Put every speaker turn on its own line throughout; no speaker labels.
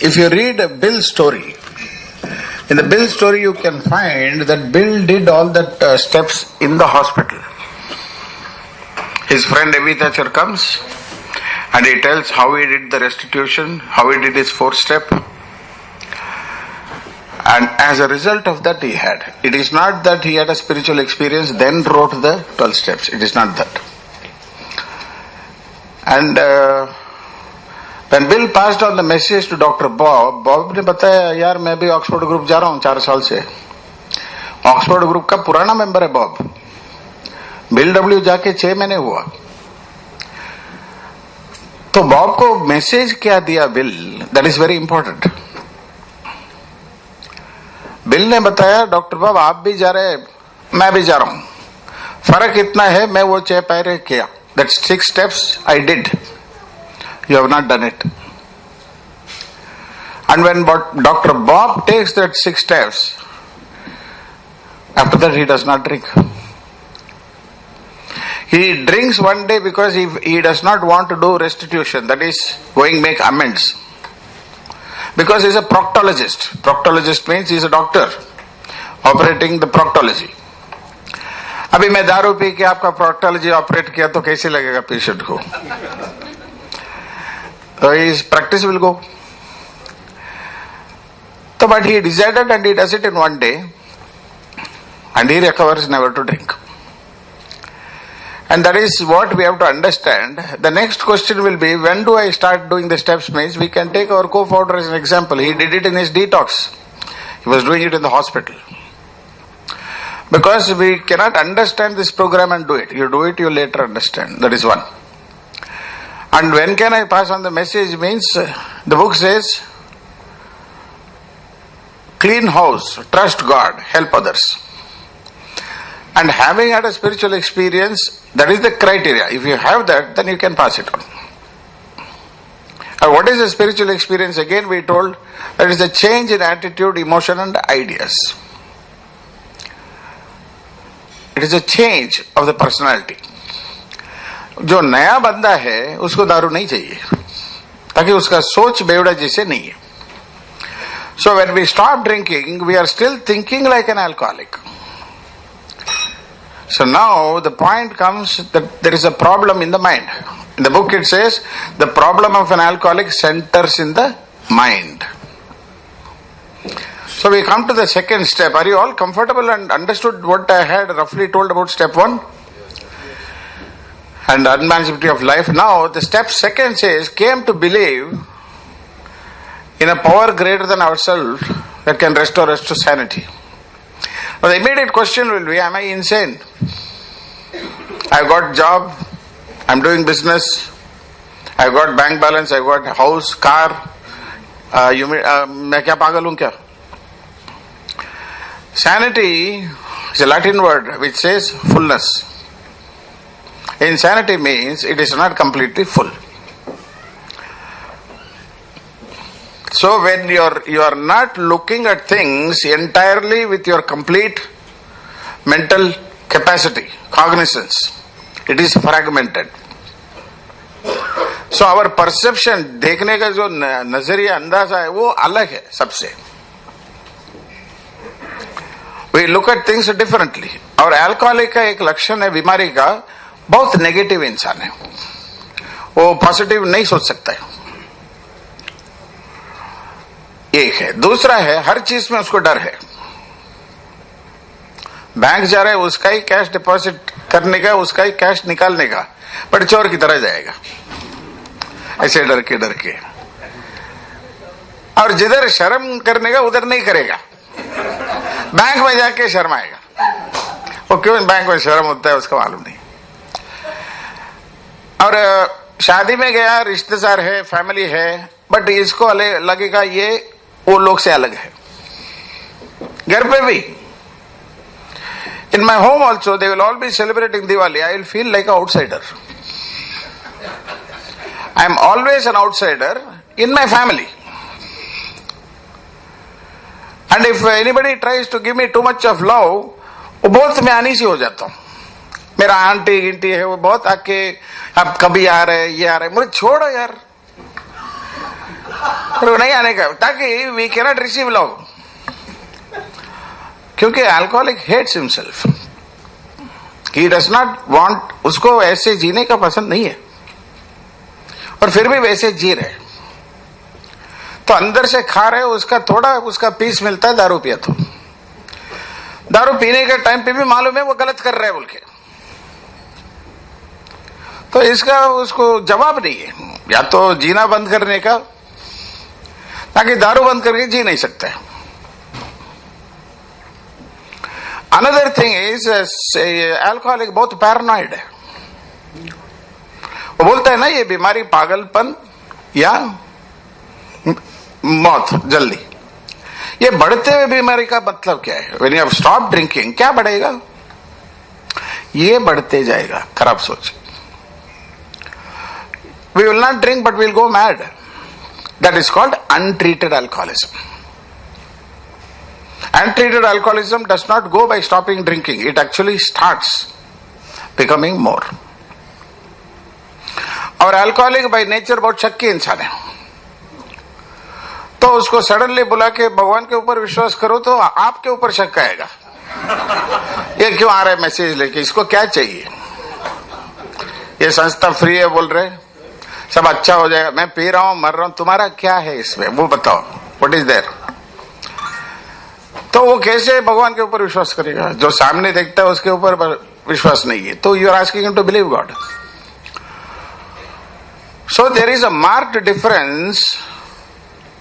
if you read Bill's story, in the Bill story you can find that Bill did all that steps in the hospital. His friend Evithacher comes and he tells how he did the restitution, how he did his 4th step. And as a result of that he had. It is not that he had a spiritual experience then wrote the 12 steps. It is not that. And when Bill passed on the message to Dr. Bob, Bob ने बताया यार मैं भी Oxford group जा रहा हूँ 4 साल से. ऑक्सफोर्ड ग्रुप का पुराना मेंबर है बॉब. बिल डब्ल्यू जाके 6 महीने हुआ. तो बॉब को मैसेज क्या दिया bill, that is very important. Bill ने बताया डॉक्टर बॉब आप भी जा रहे मैं भी जा रहा हूं. फर्क इतना है मैं वो 6 पैरे किया. That 6 steps I did. You have not done it. And when Dr. Bob takes that 6 steps, after that he does not drink. He drinks one day because he does not want to do restitution, that is going make amends. Because he is a proctologist. Proctologist means he is a doctor operating the proctology. अभी मैं दारू P के आपका proctology operate किया तो कैसे लगेगा patient को? So his practice will go. So, but he decided and he does it in one day and he recovers never to drink. And that is what we have to understand. The next question will be, when do I start doing the steps? Means we can take our co-founder as an example. He did it in his detox. He was doing it in the hospital. Because we cannot understand this program and do it. You do it, you later understand. That is one. And when can I pass on the message means, the book says, clean house, trust God, help others. And having had a spiritual experience, that is the criteria. If you have that, then you can pass it on. And what is a spiritual experience? Again we told, that is a change in attitude, emotion and ideas. It is a change of the personality. जो नया बंदा है उसको दारू नहीं चाहिए ताकि उसका सोच बेवड़ा जैसे नहीं है. So when we stop drinking, we are still thinking like an alcoholic. So now the point comes that there is a problem in the mind. In the book it says the problem of an alcoholic centers in the mind. So we come to the second step. Are you all comfortable and understood what I had roughly told about step 1? And unmanageability of life. Now the step 2 says, came to believe in a power greater than ourselves that can restore us to sanity. Now the immediate question will be, am I insane? I've got job, I'm doing business, I've got bank balance, I've got house, car, मैं क्या पागल हूँ क्या? Sanity is a Latin word which says fullness. Insanity means it is not completely full. So when you are not looking at things entirely with your complete mental capacity, cognizance, it is fragmented. So our perception, देखने का जो नजरिया अंदाजा है वो अलग है सबसे. We look at things differently. और alcoholic का एक लक्षण है बीमारी का, बहुत नेगेटिव इंसान है, वो पॉजिटिव नहीं सोच सकता है. एक है. दूसरा है हर चीज में उसको डर है. बैंक जा रहा है उसका ही कैश डिपॉजिट करने का, उसका ही कैश निकालने का, पर चोर की तरह जाएगा ऐसे डर के. और जिधर शर्म करने का उधर नहीं करेगा, बैंक में जाके शर्माएगा. वो क्यों बैंक में शर्म होता है उसका मालूम नहीं. और शादी में गया, रिश्तेदार है, फैमिली है, बट इसको लगेगा ये वो लोग से अलग है. घर पे भी, in my home also they will all be celebrating Diwali, I will feel like outsider. I am always an outsider in my family. And if anybody tries to give me too much of love, वो बहुत मैं आनी सी हो जाता हूं. मेरा aunty गिंटी है वो बहुत आके अब कभी आ रहे ये आ रहे, मुझे छोड़ो यार. पर वो नहीं आने का, ताकि वी कैनॉट रिसीव लव, क्योंकि alcoholic hates himself, he does not want, उसको ऐसे जीने का पसंद नहीं है, और फिर भी वैसे जी रहे, तो अंदर से खा रहे, उसका थोड़ा उसका पीस मिलता है दारू पिया तो। दारू पीने के टाइम पे भी मालूम है वो गलत कर रहे हैं बोल के, तो इसका उसको जवाब नहीं है, या तो जीना बंद करने का, ताकि दारू बंद करके जी नहीं सकते। अनदर थिंग इज अल्कोहलिक बहुत पैरानॉइड है, वो बोलता है ना ये बीमारी पागलपन या मौत जल्दी। ये बढ़ते हुए बीमारी का मतलब क्या है? When you have stop drinking, क्या बढ़ेगा? ये बढ़ते जाएगा, खराब सोच। We will not drink but will go mad, that is called untreated alcoholism. Untreated alcoholism does not go by stopping drinking. It actually starts becoming more. और alcoholic by nature बहुत शक्की इंसान है, तो उसको सडनली बुला के भगवान के ऊपर विश्वास करो तो आपके ऊपर शक आएगा। ये क्यों आ रहा है मैसेज लेके, इसको क्या चाहिए? ये संस्था फ्री है बोल रहे, सब अच्छा हो जाएगा, मैं पी रहा हूं मर रहा हूं, तुम्हारा क्या है इसमें, वो बताओ, व्हाट इज देयर? तो वो कैसे भगवान के ऊपर विश्वास करेगा? जो सामने देखता है उसके ऊपर विश्वास नहीं है, तो you are asking him to believe God. So there is a marked difference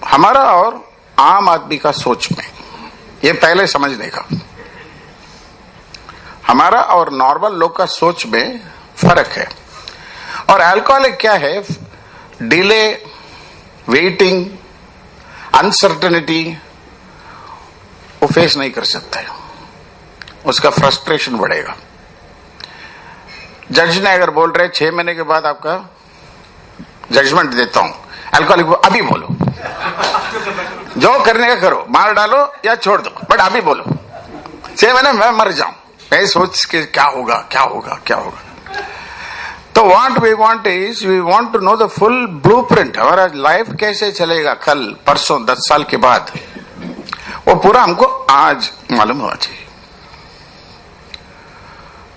हमारा और आम आदमी का सोच में, ये पहले समझने का। हमारा और नॉर्मल लोग का सोच में फर्क है। और अल्कोहलिक क्या है? डिले, वेटिंग, अनसर्टेनिटी वो फेस नहीं कर सकता है, उसका फ्रस्ट्रेशन बढ़ेगा। जज ने अगर बोल रहे 6 महीने के बाद आपका जजमेंट देता हूं, अल्कोहलिक अभी बोलो, जो करने का करो, मार डालो या छोड़ दो, बट अभी बोलो, 6 महीने मैं मर जाऊं, मैं सोच के क्या होगा क्या होगा क्या होगा। तो what we want is, we want to know the full blueprint, हमारा लाइफ कैसे चलेगा कल, परसों, 10 साल के बाद, वो पूरा हमको आज मालूम होना चाहिए।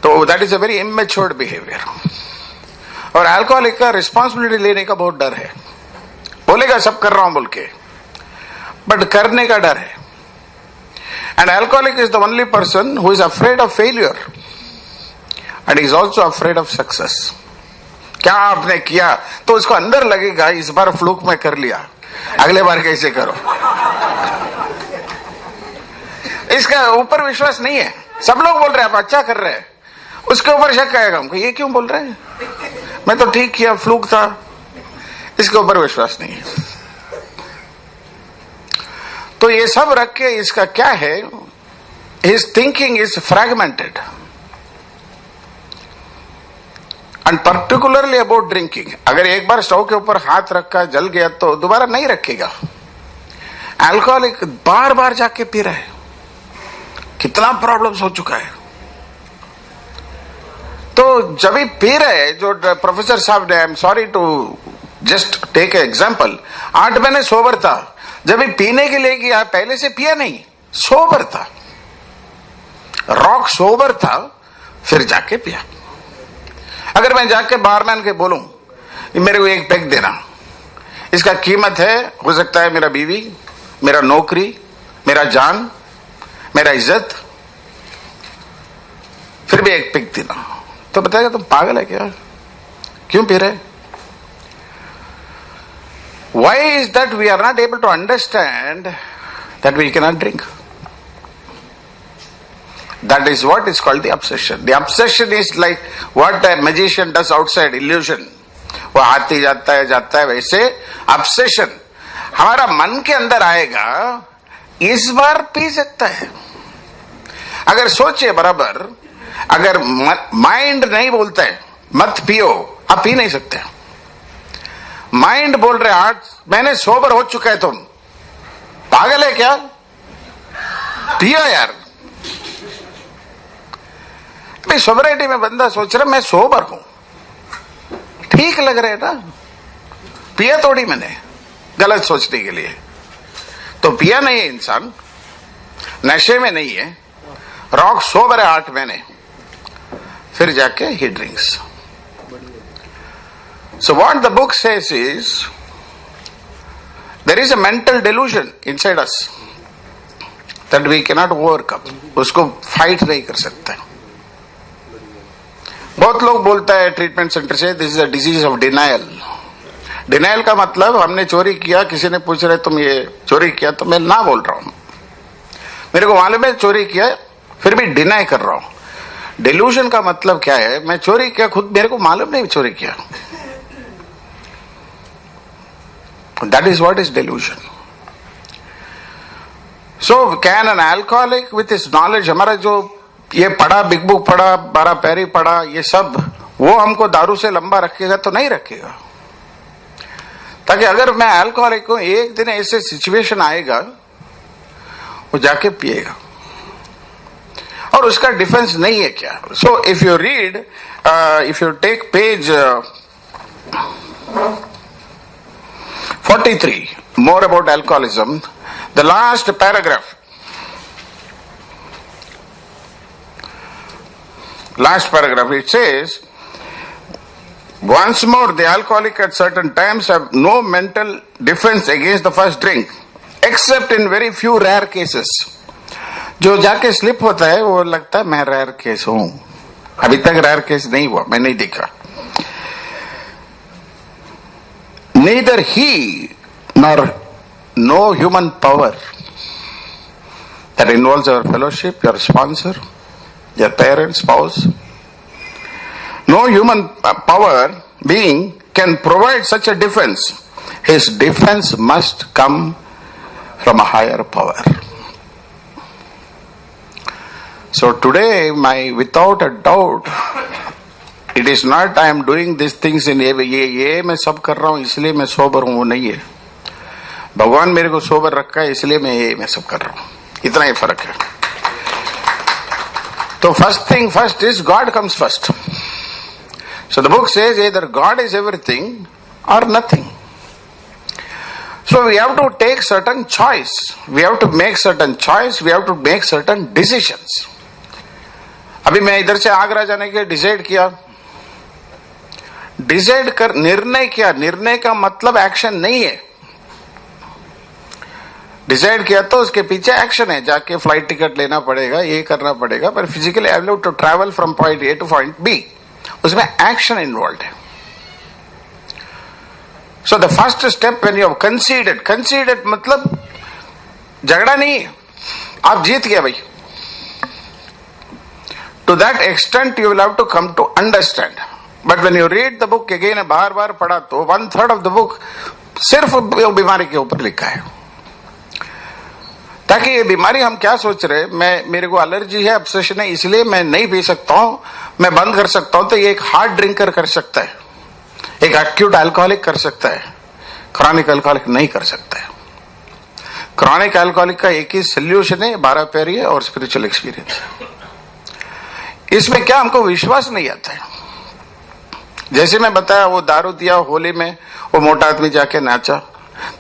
तो that is a very immatured behaviour. और अल्कोहलिक का रिस्पॉन्सिबिलिटी लेने का बहुत डर है, बोलेगा सब कर रहा हूं बोल के, बट करने का डर है। And alcoholic is the only person who is afraid of failure and is also afraid of success. क्या आपने किया तो उसको अंदर लगेगा इस बार फ्लूक में कर लिया, अगले बार कैसे करो। इसका ऊपर विश्वास नहीं है। सब लोग बोल रहे हैं आप अच्छा कर रहे हैं, उसके ऊपर शक आएगा हमको, ये क्यों बोल रहे हैं, मैं तो ठीक किया, फ्लूक था। इसके ऊपर विश्वास नहीं है। तो ये सब रख के इसका क्या है, his thinking is fragmented and particularly about drinking. अगर एक बार स्टोव के ऊपर हाथ रखा जल गया तो दोबारा नहीं रखेगा। अल्कोहलिक बार बार जाके पी रहा है, कितना प्रॉब्लम्स हो चुका है। तो जब भी पी रहे, जो प्रोफेसर साहब ने, I am sorry to just take example, 8 महीने सोबर था, जब भी पीने के लिए गया पहले से पिया नहीं, सोबर था, रॉक सोबर था, फिर जाके पिया। अगर मैं जाके बारमैन के बोलूं मेरे को एक पैक देना, इसका कीमत है, हो सकता है मेरा बीवी, मेरा नौकरी, मेरा जान, मेरा इज्जत, फिर भी एक पैक देना, तो बताएगा तुम पागल है क्या, क्यों पी रहे? Why is that we are not able to understand that we cannot drink? That is what is called the obsession. The obsession is like what a magician does outside, illusion. वो आते जाता है वैसे obsession हमारा मन के अंदर आएगा, इस बार पी सकता है। अगर सोचिए बराबर, अगर माइंड नहीं बोलता है मत पियो, आप पी नहीं सकते। माइंड बोल रहे 8 महीने सोबर हो चुका है, तुम पागल है क्या, पियो यार। भाई सोबरिटी में बंदा सोच रहा मैं सोबर हूं, ठीक लग रहा है ना, पिया थोड़ी मैंने, गलत सोचने के लिए। तो पिया नहीं है इंसान, नशे में नहीं है, रॉक सोबर है 8 महीने, फिर जाके ही drinks. So what the book says is there is a mental delusion inside us that we can not overcome. उसको फाइट नहीं कर सकते। बहुत लोग बोलता है ट्रीटमेंट सेंटर से, this is a disease of denial. Denial का मतलब हमने चोरी किया, किसी ने पूछ रहे तुम ये चोरी किया, तो मैं ना बोल रहा हूं, मेरे को मालूम है चोरी किया, फिर भी डिनाई कर रहा हूं। डिल्यूजन का मतलब क्या है, मैं चोरी किया, खुद मेरे को मालूम नहीं चोरी किया। That is what is delusion. So can an alcoholic with his knowledge, हमारा जो ये पढ़ा, बिग बुक पढ़ा, 12 पैरी पढ़ा, ये सब वो हमको दारू से लंबा रखेगा? तो नहीं रखेगा। ताकि अगर मैं अल्कोहलिक हूं, एक दिन ऐसे सिचुएशन आएगा वो जाके पिएगा, और उसका डिफेंस नहीं है क्या? So if you read, if you take page 43, more about alcoholism, the last paragraph, it says, once more the alcoholic at certain times have no mental defense against the first drink except in very few rare cases. जो जाके slip होता है वो लगता है मैं rare case हूं। अभी तक रेयर केस नहीं हुआ, मैं नहीं देखा। Neither he nor no human power that involves your fellowship, your sponsor, your parent, spouse, no human power being can provide such a defense. His defense must come from a higher power. So today, without a doubt, it is not I am doing these things in ये मैं सब कर रहा हूं इसलिए मैं sober हूं, वो नहीं है। भगवान मेरे को सोबर रखा है इसलिए मैं सब कर रहा हूं, इतना ही फर्क है। तो first thing first is God comes first. So the book says either God is everything or nothing. So we have to take certain choice. We have to make certain choice. We have to make certain decisions. अभी मैं इधर से आगरा जाने के decide किया, निर्णय किया। निर्णय का मतलब एक्शन नहीं है। डिसाइड किया तो उसके पीछे एक्शन है, जाके फ्लाइट टिकट लेना पड़ेगा, ये करना पड़ेगा, पर physically I have to travel from point A to point B, उसमें एक्शन इन्वॉल्व है। So the first step when you have considered मतलब झगड़ा नहीं है, आप जीत गए भाई। To that extent you will have to come to understand. But when you read the book again, बार बार पढ़ा तो 1/3 ऑफ द बुक सिर्फ बीमारी के ऊपर लिखा है। ताकि ये बीमारी हम क्या सोच रहे, मेरे को एलर्जी है, ऑब्सेशन है, इसलिए मैं नहीं पी सकता हूं, मैं बंद कर सकता हूं। तो ये एक हार्ड ड्रिंकर कर सकता है, एक एक्यूट अल्कोहलिक कर सकता है, क्रॉनिक अल्कोहलिक नहीं कर सकता है। क्रॉनिक अल्कोहलिक का एक ही सोल्यूशन है, 12 पैरी है और स्पिरिचुअल एक्सपीरियंस। इसमें क्या हमको विश्वास नहीं आता है। जैसे मैं बताया, वो दारू दिया होली में, वो मोटा आदमी जाके नाचा,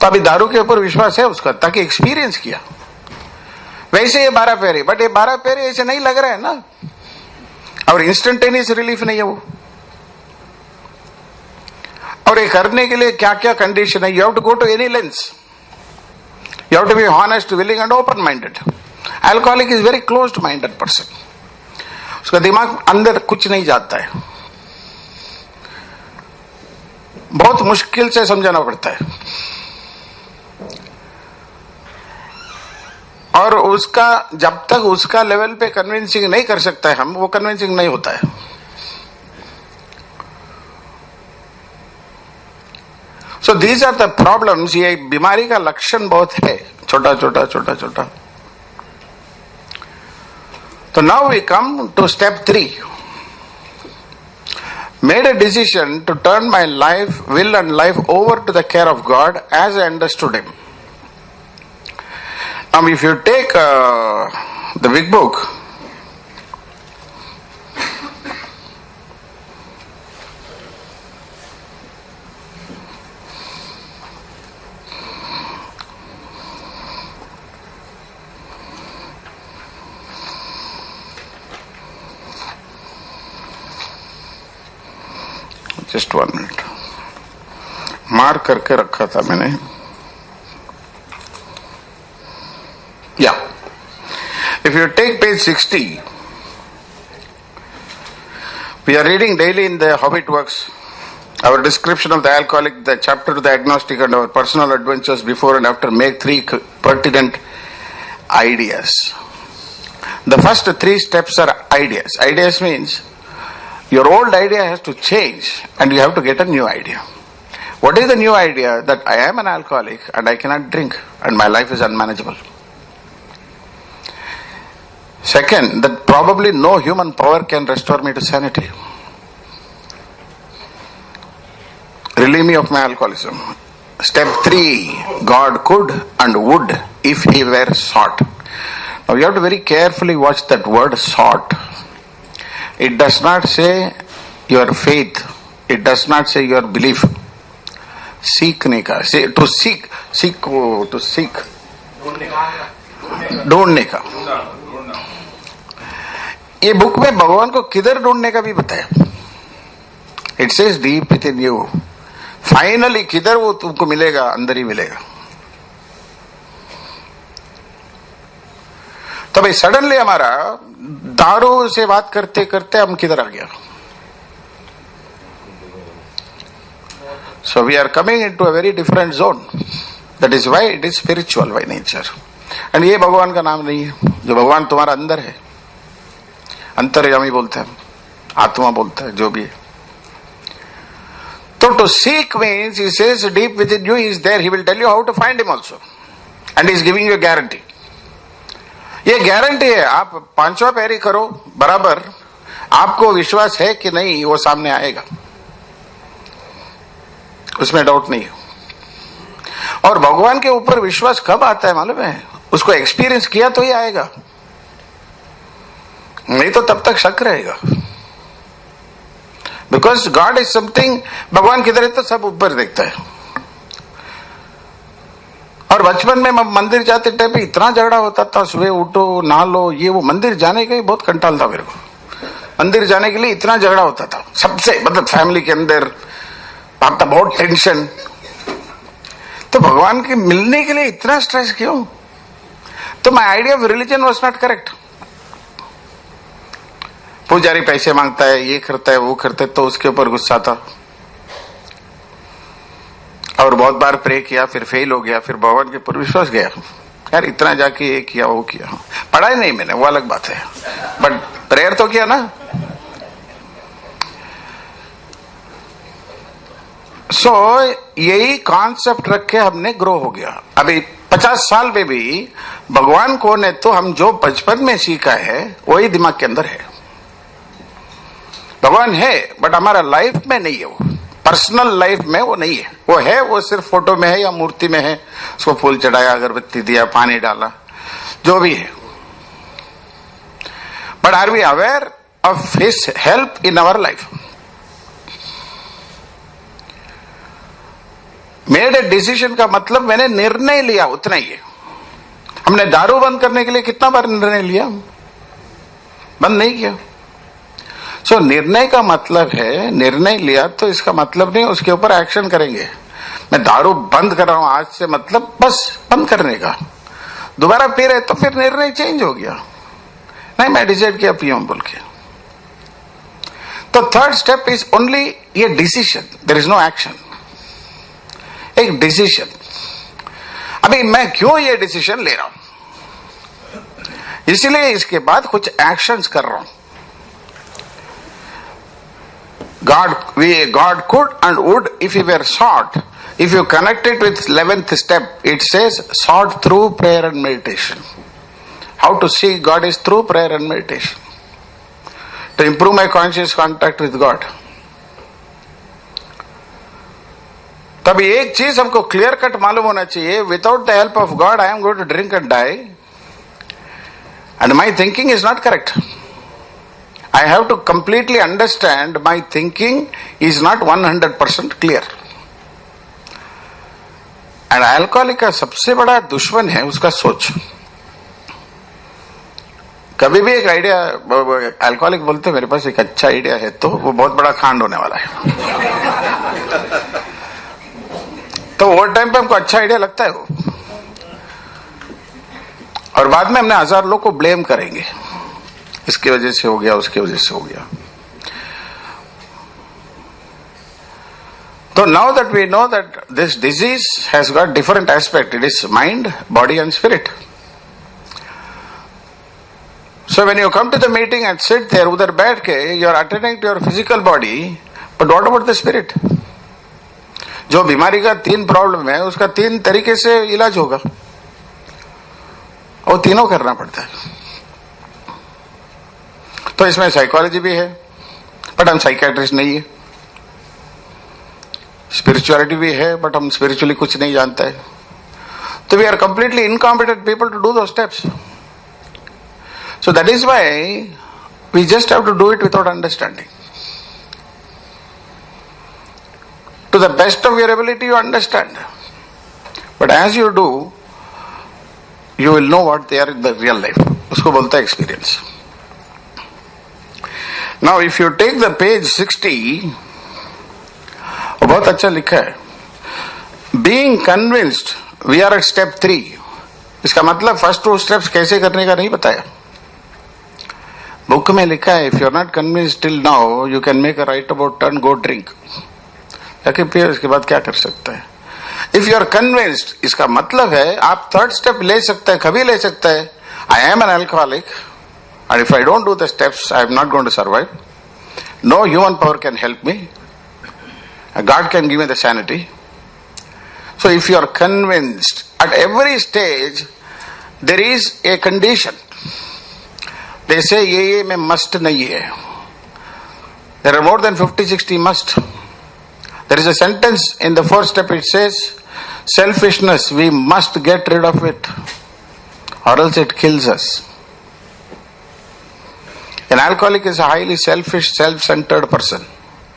तो अभी दारू के ऊपर विश्वास है उसका, ताकि एक्सपीरियंस किया। वैसे ये 12 पैरी, बट ये 12 पैरी ऐसे नहीं लग रहा है ना, और इंस्टेंटेनियस रिलीफ नहीं है वो। और ये करने के लिए क्या क्या कंडीशन है, you have to go to any lengths, you have to be honest, willing and open minded. Alcoholic is very closed minded person, उसका दिमाग अंदर कुछ नहीं जाता है, बहुत मुश्किल से समझाना पड़ता है। और उसका जब तक उसका लेवल पे कन्विंसिंग नहीं कर सकता है हम, वो कन्विंसिंग नहीं होता है। So these are the problems. ये बीमारी का लक्षण बहुत है, छोटा छोटा छोटा छोटा। तो now we come to step 3। Made a decision to turn my life, will and life over to the care of God as I understood Him. Now if you take the big book, just 1 minute, mark करके रखा था मैंने. या if you take page 60, we are reading daily in the How It Works our description of the alcoholic, the chapter to the agnostic, and our personal adventures before and after make 3 pertinent ideas. The first 3 steps are ideas. Ideas means your old idea has to change and you have to get a new idea. What is the new idea? That I am an alcoholic and I cannot drink and my life is unmanageable. Second, that probably no human power can restore me to sanity. Relieve me of my alcoholism. Step 3, God could and would if he were sought. Now you have to very carefully watch that word sought. It does not say your faith. It does not say your belief. सीखने का, to seek, to seek, ढूंढने का. ये book में भगवान को किधर ढूंढने का भी बताया. It says deep with in you. Finally किधर वो तुमको मिलेगा, अंदर ही मिलेगा. तो भाई सडनली हमारा दारू से बात करते करते हम किधर आ गया. So we are coming into a very different zone. That is why it is spiritual by nature. And ये भगवान का नाम नहीं है. जो भगवान तुम्हारा अंदर है, अंतर्यामी बोलते हैं, आत्मा बोलता है, जो भी है. तो to seek means he says deep within you he is there. He will tell you how to find him also. And he is giving you a guarantee. ये गारंटी है. आप 5वां पैरी करो बराबर, आपको विश्वास है कि नहीं वो सामने आएगा, उसमें डाउट नहीं है. और भगवान के ऊपर विश्वास कब आता है मालूम है? उसको एक्सपीरियंस किया तो ही आएगा, नहीं तो तब तक शक रहेगा. Because God is something. भगवान किधर है तो सब ऊपर देखता है. और बचपन में मंदिर जाते टाइम पे इतना झगड़ा होता था, सुबह उठो नहा लो, ये वो. मंदिर जाने का ही बहुत कंटाल था मेरे को. मंदिर जाने के लिए इतना झगड़ा होता था सबसे, मतलब फैमिली के अंदर आता बहुत टेंशन. तो भगवान के मिलने के लिए इतना स्ट्रेस क्यों? तो my idea of religion was not correct. पुजारी पैसे मांगता है, ये करता है, वो करता है, तो उसके ऊपर गुस्सा था. और बहुत बार प्रे किया, फिर फेल हो गया, फिर भगवान के ऊपर विश्वास गया. यार इतना जाके ये किया, वो किया. पढ़ाई नहीं मैंने, वो अलग बात है, बट प्रेयर तो किया ना. सो यही कॉन्सेप्ट रख के हमने ग्रो हो गया. अभी 50 साल में भी भगवान कौन है तो हम जो बचपन में सीखा है वही दिमाग के अंदर है. भगवान है बट हमारा लाइफ में नहीं है. वो पर्सनल लाइफ में वो नहीं है. वो है, वो सिर्फ फोटो में है या मूर्ति में है. उसको फूल चढ़ाया, अगरबत्ती दिया, पानी डाला, जो भी है. But are we aware of his help in our life? Made a decision का मतलब मैंने निर्णय लिया, उतना ही है. हमने दारू बंद करने के लिए कितना बार निर्णय लिया? बंद नहीं किया. सो निर्णय का मतलब है, निर्णय लिया तो इसका मतलब नहीं उसके ऊपर एक्शन करेंगे. मैं दारू बंद कर रहा हूं आज से, मतलब बस बंद करने का. दोबारा पी रहे तो फिर निर्णय चेंज हो गया. नहीं, मैं डिसाइड किया पियूं बोल के. तो थर्ड स्टेप इज ओनली ये decision. There is no action. एक डिसीजन. अभी मैं क्यों ये डिसीजन ले रहा हूं? इसलिए इसके बाद कुछ एक्शंस कर रहा हूं. God could and would if he were sought. If you connect it with 11th step, it says sought through prayer and meditation. How to see God is through prayer and meditation. To improve my conscious contact with God. तभी एक चीज हमको clear cut मालूम होना चाहिए. Without the help of God I am going to drink and die, and my thinking is not correct. I have to completely understand my thinking is not 100% clear. And alcoholic का सबसे बड़ा दुश्मन है उसका सोच. कभी भी एक आइडिया, अल्कोहलिक बोलते मेरे पास एक अच्छा आइडिया है, तो वो बहुत बड़ा कांड होने वाला है। तो वो टाइम पे हमको अच्छा आइडिया लगता है वो, और बाद में हमने 1000 लोग को ब्लेम करेंगे, इसकी वजह से हो गया, उसकी वजह से हो गया। So now that we know that this disease has got different aspect, it is mind, body and spirit. So when you come to the meeting and sit there, उधर बैठ के you are attending to your physical body, but what about the spirit? जो बीमारी का 3 problem है, उसका 3 तरीके से इलाज होगा, और तीनों करना पड़ता है। तो इसमें साइकोलॉजी भी है, बट हम साइकियाट्रिस्ट नहीं है। स्पिरिचुअलिटी भी है, बट हम स्पिरिचुअली कुछ नहीं जानते हैं। तो we are completely incompetent people to do दो steps. So that is why we just have to do it without understanding. To the best of your ability you understand, but as you do you will know what they are in the real life. उसको बोलता है experience. Now if you take the page 60, बहुत अच्छा लिखा है, being convinced we are at step 3। इसका मतलब first 2 steps कैसे करने का नहीं बताया, बुक में लिखा है। If you are not convinced till now, you can make a right about turn, go drink, जाके पिए, इसके बाद क्या कर सकता है। इफ यू आर कन्विंस्ड, इसका मतलब है आप 3rd स्टेप ले सकते हैं, कभी ले सकते हैं। आई am an alcoholic and if I don't do the steps, I am not going to survive. No human power can help me. God can give me the sanity. So if you are convinced, at every stage there is a condition. They say ये में must नहीं है. There are more than 50-60 must. There is a sentence in the 4th step, it says selfishness, we must get rid of it or else it kills us. An alcoholic is a highly selfish, self-centered person.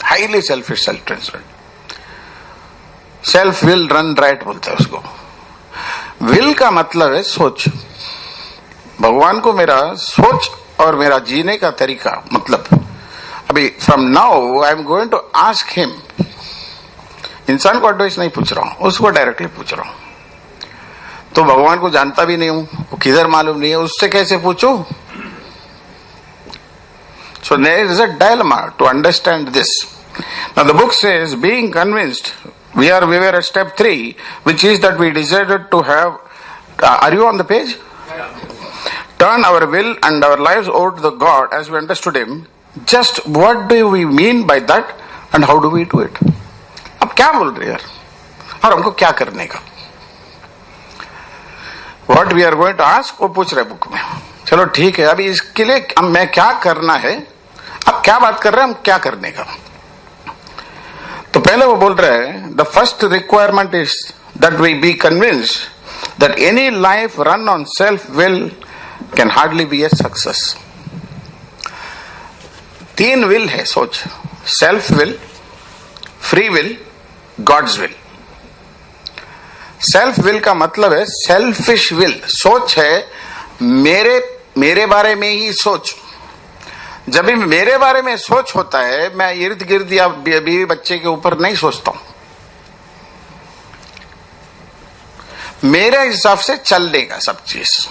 Highly selfish, self-centered. Self will run right बोलते हैं उसको। Will का मतलब है सोच। भगवान को मेरा सोच और मेरा जीने का तरीका, मतलब अभी from now I am going to ask him. इंसान को एडवाइस नहीं पूछ रहा हूं, उसको डायरेक्टली पूछ रहा हूं। तो भगवान को जानता भी नहीं हूं, वो किधर मालूम नहीं है, उससे कैसे पूछूं। So there is a dilemma to understand this. Now the book says, being convinced, we were at step 3, which is that we decided to have, are you on the page? Turn our will and our lives over to the God as we understood Him. Just what do we mean by that and how do we do it? अब क्या बोल रहे यार, और हमको क्या करने का? What we are going to ask, वो पूछ रहे बुक में। चलो ठीक है, अभी इसके लिए मैं क्या करना है, अब क्या बात कर रहे हैं हम, क्या करने का। तो पहले वो बोल रहे हैं, the first requirement is that we be convinced that any life run on self will can hardly be a success. 3 will है सोच, self will, free will, God's will. Self will का मतलब है सेल्फिश विल, सोच है मेरे बारे में ही सोच। जब भी मेरे बारे में सोच होता है, मैं इर्द गिर्द या बीवी बच्चे के ऊपर नहीं सोचता हूं। मेरे हिसाब से चलने का सब चीज।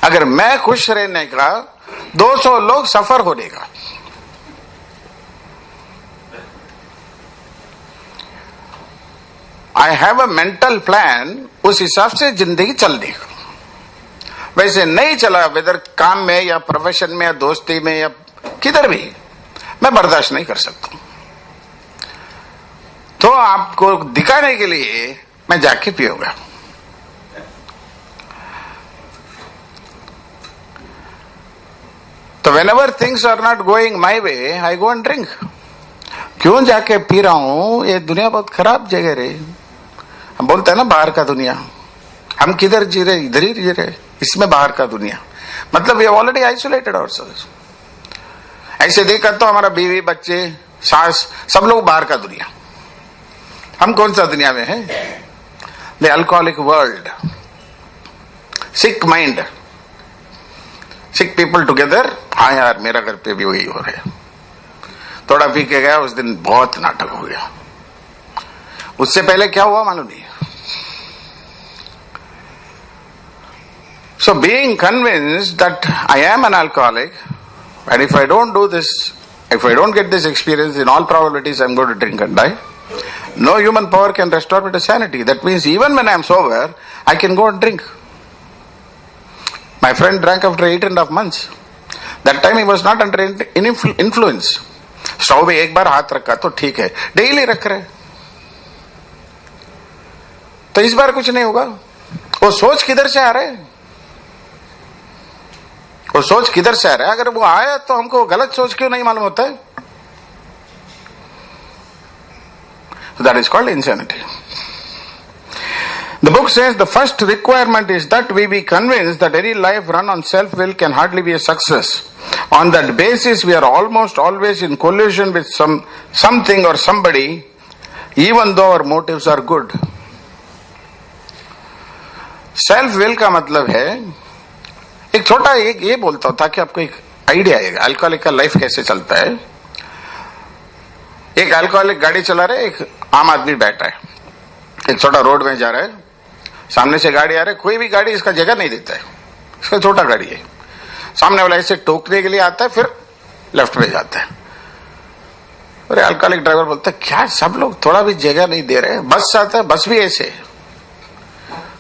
अगर मैं खुश रहने का, 200 लोग सफर होने का। I have a mental plan, उस हिसाब से जिंदगी चलने का। वैसे नहीं चला, वेदर काम में या प्रोफेशन में या दोस्ती में या किधर भी, मैं बर्दाश्त नहीं कर सकता। तो आपको दिखाने के लिए मैं जाके पीऊंगा। तो whenever things are not going my way, I go and drink. क्यों जाके पी रहा हूं, ये दुनिया बहुत खराब जगह रे। हम बोलते हैं ना बाहर का दुनिया, हम किधर जी रहे, इधर ही जी रहे, इसमें बाहर का दुनिया। मतलब we have already isolated ourselves. ऐसे देखा तो हमारा बीवी, बच्चे, सास, सब लोग बाहर का दुनिया। हम कौन सा दुनिया में है? The alcoholic world, sick mind. Sick people together, हाँ यार मेरा घर पे भी वही हो रहा है। थोड़ा पी के गया, उस दिन बहुत नाटक हो गया। उससे पहले क्या हुआ मालूम नहीं। So being convinced that I am an alcoholic, and if I don't do this, if I don't get this experience, in all probabilities I'm going to drink and die. No human power can restore me to sanity. That means even when I am sober, I can go and drink. My friend drank after 8.5 months. That time he was not under influence. Stove पे एक बार हाथ रखा तो ठीक है, daily रख रहे, तो इस बार कुछ नहीं होगा। वो सोच किधर से आ रहे है? वो सोच किधर से आ रहा है? अगर वो आया तो हमको गलत सोच क्यों नहीं मालूम होता है? That is called insanity. The book says the first requirement is that we be convinced that any life run on self-will can hardly be a success. On that basis, we are almost always in collusion with something or somebody, even though our motives are good. Self-will का मतलब है, एक छोटा एक ये बोलता हूं ताकि आपको एक आइडिया आएगा अल्कोहलिक का लाइफ कैसे चलता है। एक अल्कोहलिक गाड़ी चला रहा है, एक आम आदमी बैठा है, एक छोटा रोड में जा रहा है, सामने से गाड़ी आ रही है, कोई भी गाड़ी इसका जगह नहीं देता है, इसका छोटा गाड़ी है, सामने वाला इसे टोकने के लिए आता है, फिर लेफ्ट में जाता है। अरे अल्कोहलिक ड्राइवर बोलता है क्या सब लोग थोड़ा भी जगह नहीं दे रहे? बस आता है, बस भी ऐसे,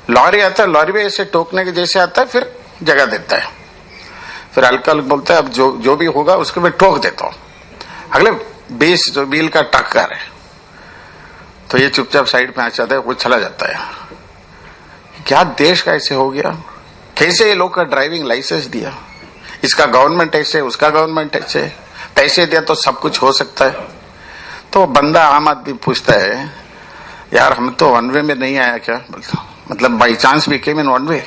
लॉरी आता है, लॉरी भी ऐसे टोकने के जैसे आता है, फिर जगह देता है। फिर अल्कोहलिक बोलता है अब जो भी होगा उसको मैं ठोक देता हूं, अगले 20 जो व्हील का टक्कर है, तो ये चुपचाप साइड में आ जाता है, वो चला जाता है। क्या देश का ऐसे हो गया? कैसे ये लोग का ड्राइविंग लाइसेंस दिया? इसका गवर्नमेंट ऐसे, उसका गवर्नमेंट ऐसे, पैसे दिया तो सब कुछ हो सकता है। तो बंदा आम आदमी पूछता है यार हम तो वन वे में नहीं आया क्या? मतलब बाई चांस भी केम इन वन वे,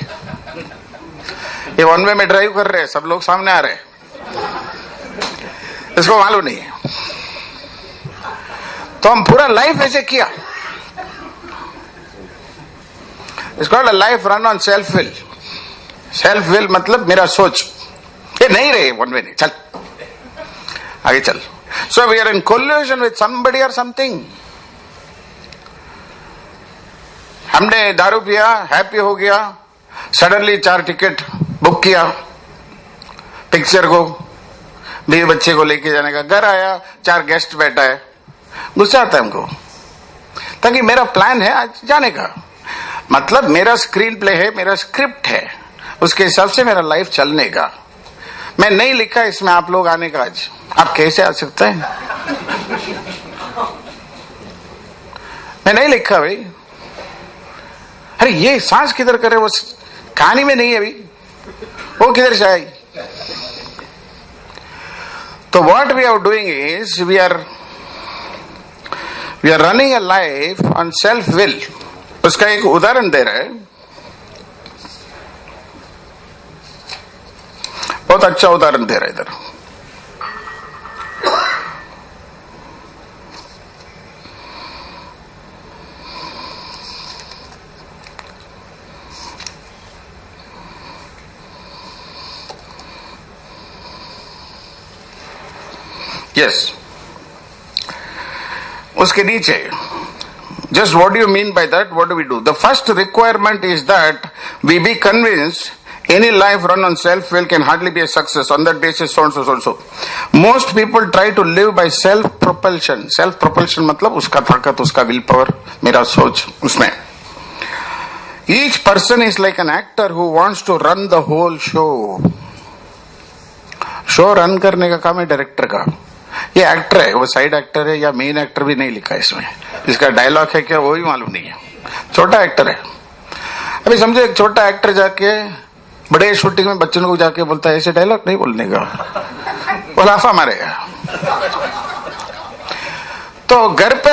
ये वन वे में ड्राइव कर रहे हैं, सब लोग सामने आ रहे हैं, इसको मालूम नहीं है। तो हम पूरा लाइफ ऐसे किया। It's called a life run on self will. Self will मतलब मेरा सोच, ये नहीं रहे वन वे नहीं, चल आगे चल। So we are in collusion with somebody or something. हमने दारू पिया, हैप्पी हो गया, सडनली 4 टिकट बुक किया पिक्चर को, बीवी बच्चे को लेके जाने का, घर आया 4 गेस्ट बैठा है, गुस्सा आता है हमको, ताकि मेरा प्लान है आज जाने का, मतलब मेरा स्क्रीन प्ले है, मेरा स्क्रिप्ट है, उसके हिसाब से मेरा लाइफ चलने का। मैं नहीं लिखा इसमें आप लोग आने का, आज आप कैसे आ सकते हैं? मैं नहीं लिखा भाई। अरे ये सांस किधर करे, वो कहानी में नहीं है भाई, वो किधर से आई? तो what we are doing is we are running a life on self will. उसका एक उदाहरण दे रहा है, बहुत अच्छा उदाहरण दे रहा है इधर। यस, उसके नीचे just what do you mean by that? What do we do? The first requirement is that we be convinced any life run on self-will can hardly be a success. On that basis, so and so, so and so. Most people try to live by self-propulsion. Self-propulsion मतलब उसका ताकत, उसका will power, मेरा सोच उसमें. Each person is like an actor who wants to run the whole show. Show run करने का काम है डायरेक्टर का। ये एक्टर है, वो साइड एक्टर है या मेन एक्टर भी नहीं लिखा इसमें, इसका डायलॉग है क्या वो भी मालूम नहीं है, छोटा एक्टर है। अभी समझो एक छोटा एक्टर जाके बड़े शूटिंग में बच्चों को जाके बोलता है ऐसे डायलॉग नहीं बोलने का, वो लाफा मारेगा। तो घर पे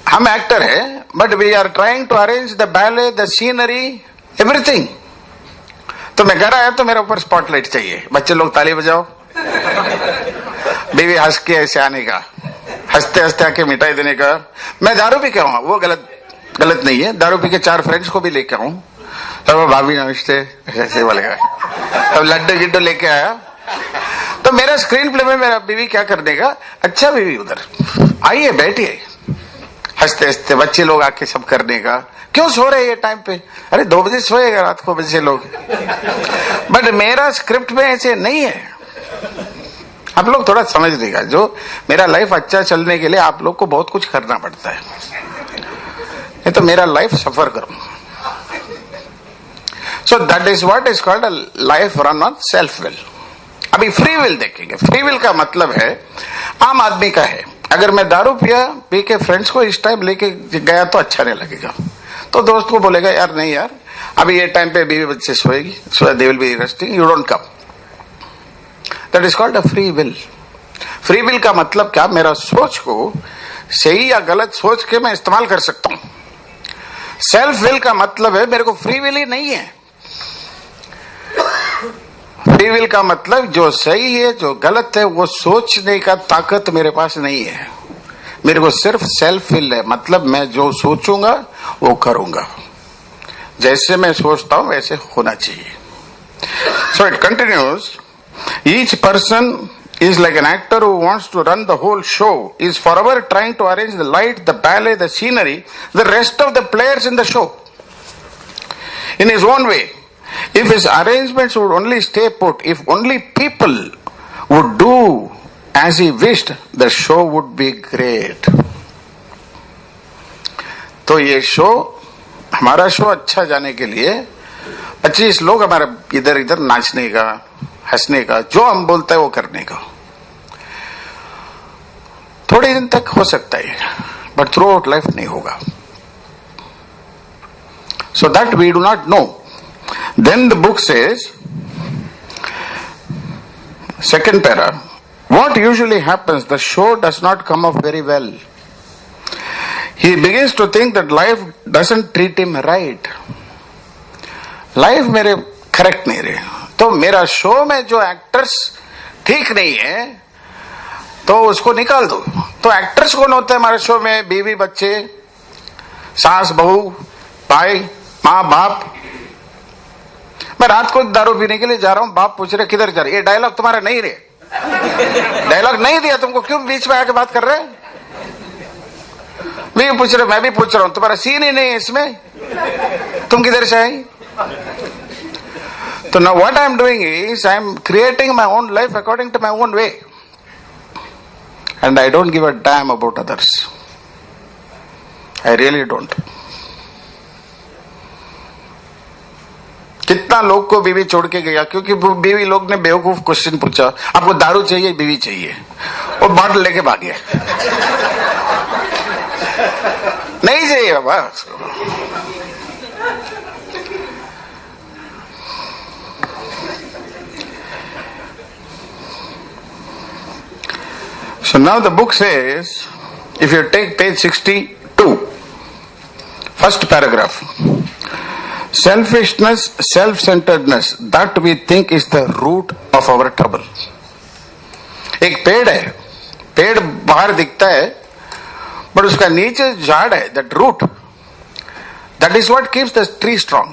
हम एक्टर है, but we are trying to arrange the ballet, the scenery, everything. तो मैं घर आया तो मेरे ऊपर स्पॉटलाइट चाहिए, बच्चे लोग ताली बजाओ, बीवी हंस के ऐसे आने का, हंसते हंसते आके मिठाई देने का। मैं दारू पी के आऊँ, वो गलत नहीं है, दारू पी के 4 फ्रेंड्स को भी लेके आऊँ, तो भाभी नमस्ते ऐसे बोलेगा। अब लड्डू गिड्डू लेके आया, तो मेरा स्क्रीन प्ले में मेरा बीवी क्या कर देगा, अच्छा बीवी उधर आइए बैठिए, हंसते हंसते बच्चे लोग आके सब करने का, क्यों सो रहे ये टाइम पे, अरे 2 बजे सोएगा रात को बच्चे लोग। बट मेरा स्क्रिप्ट में ऐसे नहीं है। आप लोग थोड़ा समझ लेगा, जो मेरा लाइफ अच्छा चलने के लिए आप लोग को बहुत कुछ करना पड़ता है, नहीं तो मेरा लाइफ सफर करूं। सो that is what is called a life run on self will. अभी फ्री विल देखेंगे। फ्री विल का मतलब है आम आदमी का है, अगर मैं दारू पी के फ्रेंड्स को इस टाइम लेके गया तो अच्छा नहीं लगेगा, तो दोस्त को बोलेगा यार नहीं यार अभी ये टाइम पे बीवी बच्चे सोएगी, so they will be resting, you don't come. That is called a free will. Free will का मतलब क्या, मेरा सोच को सही या गलत सोच के मैं इस्तेमाल कर सकता हूं। सेल्फ विल का मतलब है मेरे को फ्री विल ही नहीं है। फ्री विल का मतलब जो सही है जो गलत है वो सोचने का ताकत मेरे पास नहीं है, मेरे को सिर्फ सेल्फ विल है, मतलब मैं जो सोचूंगा वो करूंगा, जैसे मैं सोचता हूं वैसे होना चाहिए। So it continues, each person is like an actor who wants to run the whole show, is forever trying to arrange the light, the ballet, the scenery, the rest of the players in the show in his own way. If his arrangements would only stay put, if only people would do as he wished, the show would be great. तो ये show, हमारा show अच्छा जाने के लिए 25 लोग हमारा इधर इधर नाचने का, हंसने का, जो हम बोलते हैं वो करने का, थोड़े दिन तक हो सकता है, बट थ्रू आउट लाइफ नहीं होगा। So that we do not know. Then the book says, second para, what usually happens, the show does not come off very well. He begins to think that life doesn't treat him right. Life मेरे correct नहीं रहे, तो मेरा show में जो actors ठीक नहीं है तो उसको निकाल दो। तो एक्टर्स कौन होते हैं हमारे शो में, बीवी बच्चे, सास बहू, भाई, माँ बाप। मैं रात को दारू पीने के लिए जा रहा हूं, बाप पूछ रहे किधर जा रहे, ये डायलॉग तुम्हारा नहीं रे, डायलॉग नहीं दिया तुमको, क्यों बीच में आके बात कर रहे हैं। बीवी पूछ रहे, मैं भी पूछ रहा हूं, तुम्हारा सीन ही नहीं है इसमें, तुम किधर से आई। So now what I am doing is I am creating my own life according to my own way, and I don't give a damn about others. I really don't. कितना लोग को बीवी छोड़ के गया क्योंकि बीवी लोग ने बेवकूफ क्वेश्चन पूछा, आपको दारू चाहिए, बीवी चाहिए, और बॉटल लेके भाग गया। नहीं चाहिए बाबा। So now the book says, if you take page 62, first paragraph, selfishness, self-centeredness, that we think is the root of our trouble. एक पेड़ है, पेड़ बाहर दिखता है बट उसका नीचे झाड़ है, that root, that is what keeps the tree strong.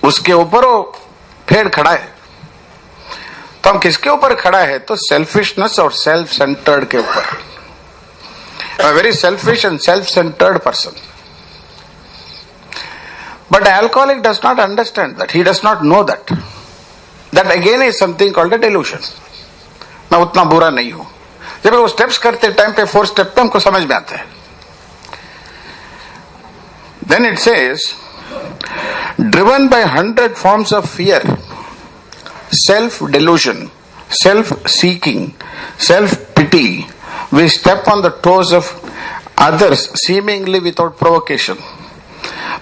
उसके ऊपर वो पेड़ खड़ा है, तो हम किसके ऊपर खड़ा है, तो सेल्फिशनेस और सेल्फ सेंटर्ड के ऊपर। Very selfish and self centred person, but alcoholic does not understand that, he does not know that, that again is something called a dilution. मैं उतना बुरा नहीं हूं। जब वो स्टेप्स करते टाइम पे 4 स्टेप पे हमको समझ में आता है। Then it says, driven by 100 forms of fear, self-delusion, self-seeking, self-pity, we step on the toes of others seemingly without provocation.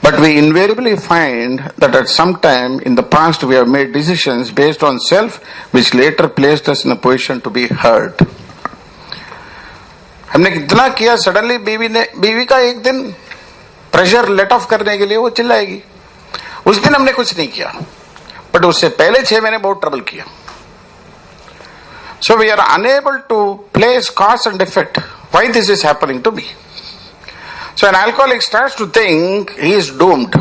But we invariably find that at some time in the past we have made decisions based on self which later placed us in a position to be hurt. हमने कितना किया, suddenly बीवी का एक दिन pressure late of करने के लिए वो चिल्लाएगी, उस दिन हमने कुछ नहीं किया, बट उससे पहले 6 महीने बहुत ट्रबल किया। So we are unable to place cause and effect, why this is happening to me. So an alcoholic starts to think he is doomed,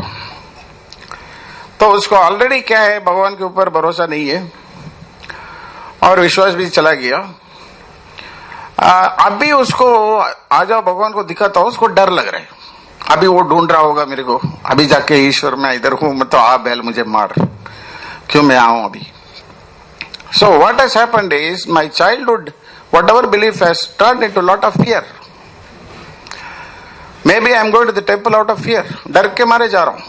तो उसको ऑलरेडी क्या है, भगवान के ऊपर भरोसा नहीं है और विश्वास भी चला गया। अभी उसको आ जाओ भगवान को दिखाता हो, उसको डर लग रहा है। अभी वो ढूंढ रहा होगा मेरे को, अभी जाके ईश्वर मैं इधर हूं, मैं तो आ बैल मुझे मार, क्यों मैं आऊं अभी। So what has happened is my childhood whatever belief has turned into lot of fear. Maybe I am going to the temple out of fear. डर के मारे जा रहा हूं।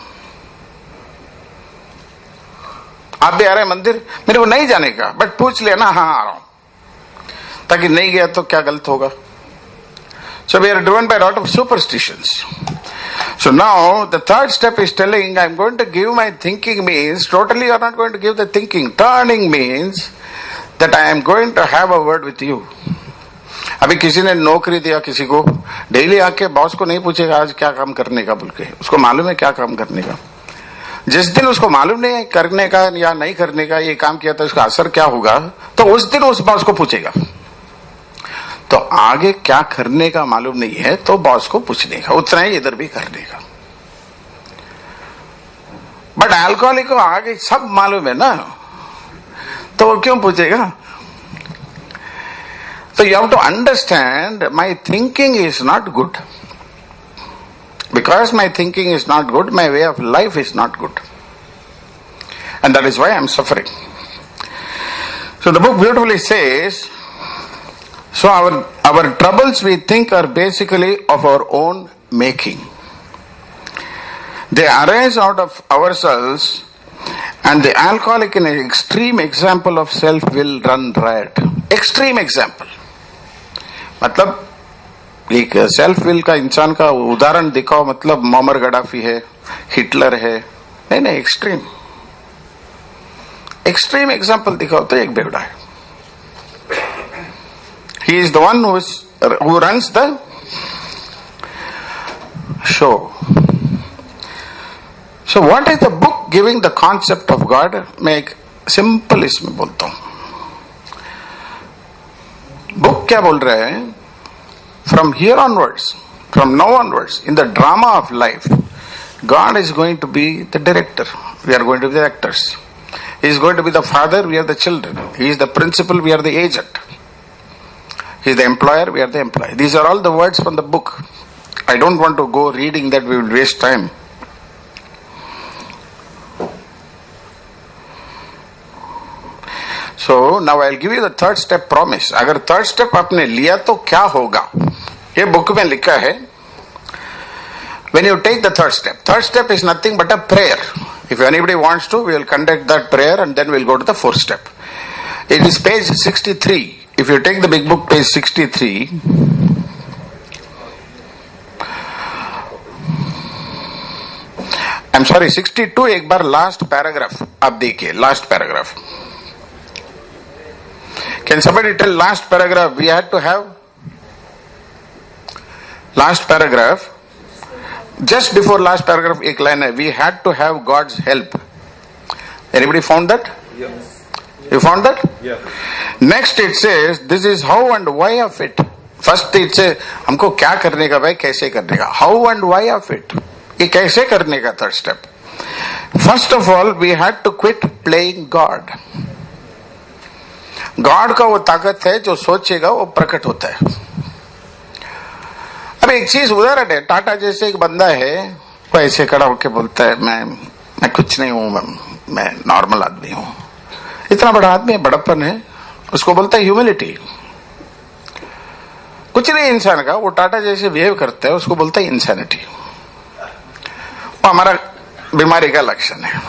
आप भी आ रहे हैं मंदिर, मेरे को नहीं जाने का, बट पूछ लिया ना, हाँ आ रहा हूं, ताकि नहीं गया तो क्या गलत होगा। So we are driven by a lot of superstitions. So now the third step is telling I am going to give my thinking means totally you are not going to give the thinking. Turning means that I am going to have a word with you. अभी किसी ने नौकरी दिया किसी को, daily आके boss को नहीं पूछेगा आज क्या काम करने का बोल के, उसको मालूम है क्या काम करने का। जिस दिन उसको मालूम नहीं है करने का या नहीं करने का, ये काम किया था इसका असर क्या होगा, तो उस दिन उस बॉस को पूछेगा। तो आगे क्या करने का मालूम नहीं है तो बॉस को पूछने का, उतना ही इधर भी करने का। बट अल्कोहलिक को आगे सब मालूम है ना, तो वो क्यों पूछेगा। So you have to understand my thinking is not good. Because my thinking is not good, my way of life is not good. And that is why I am suffering. So the book beautifully says, so our troubles we think are basically of our own making. They arise out of ourselves, and the alcoholic in an extreme example of self will run riot. Extreme example. मतलब एक self will का इंसान का उदाहरण दिखाओ, मतलब मोमर गडाफी है, Hitler है, नहीं एक्सट्रीम एग्जाम्पल दिखाओ तो एक बेवड़ा है। He is the one who runs the show. So what is the book giving the concept of God. मैं एक सिंपल इसमें बोलता हूं, बुक क्या बोल रहा है, from here onwards, from now onwards, in the drama of life, God is going to be the director, we are going to be the actors. He is going to be the father, we are the children. He is the principal, we are the agent. He is the employer, we are the employee. These are all the words from the book. I don't want to go reading that, we will waste time. So now I will give you the third step promise. अगर third step आपने लिया तो क्या होगा, ये book में लिखा है। When you take the third step is nothing but a prayer. If anybody wants to, we will conduct that prayer and then we will go to the fourth step. It is page 63. If you take the big book, page 63. I'm sorry, 62. एक बार last paragraph आप देखिए, last paragraph. Can somebody tell last paragraph? We had to have last paragraph. Just before last paragraph, एक line है. We had to have God's help. Anybody found that?
Yes.
You found that?
Yes.
Next it says, this is how and why of it. First it says, हमको क्या करने का भाई, कैसे करने का. How and why of it. ये कैसे करने का third step. First of all, we had to quit playing God. God का वो ताकत है जो सोचेगा वो प्रकट होता है। अब एक चीज उदाहरण है, टाटा जैसे एक बंदा है, वो ऐसे खड़ा होकर बोलता है मैं कुछ नहीं हूं, मैं नॉर्मल आदमी हूं। इतना बड़ा आदमी है, बड़प्पन है, उसको बोलता है ह्यूमिलिटी। कुछ नहीं इंसान का, वो टाटा जैसे बिहेव करता है, उसको बोलता है इंसानिटी। वो हमारा बीमारी का लक्षण है।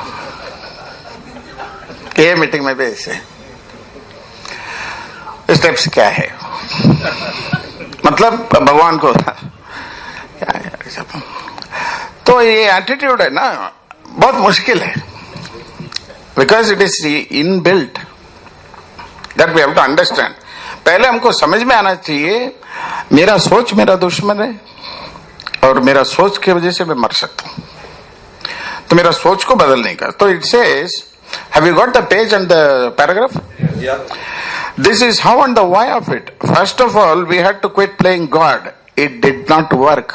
ये मीटिंग में भी ऐसे स्टेप्स क्या है, मतलब भगवान को क्या है। तो ये एटीट्यूड है ना, बहुत मुश्किल है, because it is inbuilt that we have to understand. पहले हमको समझ में आना चाहिए मेरा सोच मेरा दुश्मन है और मेरा सोच की वजह से मैं मर सकता हूं, तो मेरा सोच को बदलने का। तो it says, have you got the page and the paragraph?
Yeah.
This is how and the why of it. First of all, we had to quit playing God. It did not work.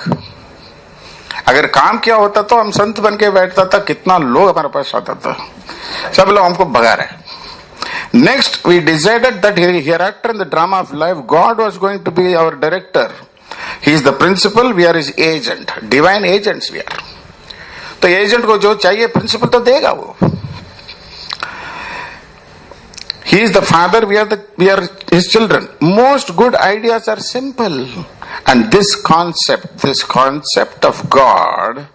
अगर काम किया होता तो हम संत बन के बैठता था, कितना लोग हमारे पास आता था, सब लोग हमको भगा रहे। Next we decided that hereafter in the drama of life God was going to be our director. He is the principal, we are his agent, divine agents we are. तो एजेंट को जो चाहिए प्रिंसिपल तो देगा वो। He is the father, we are his children. Most good ideas are simple, and this concept of God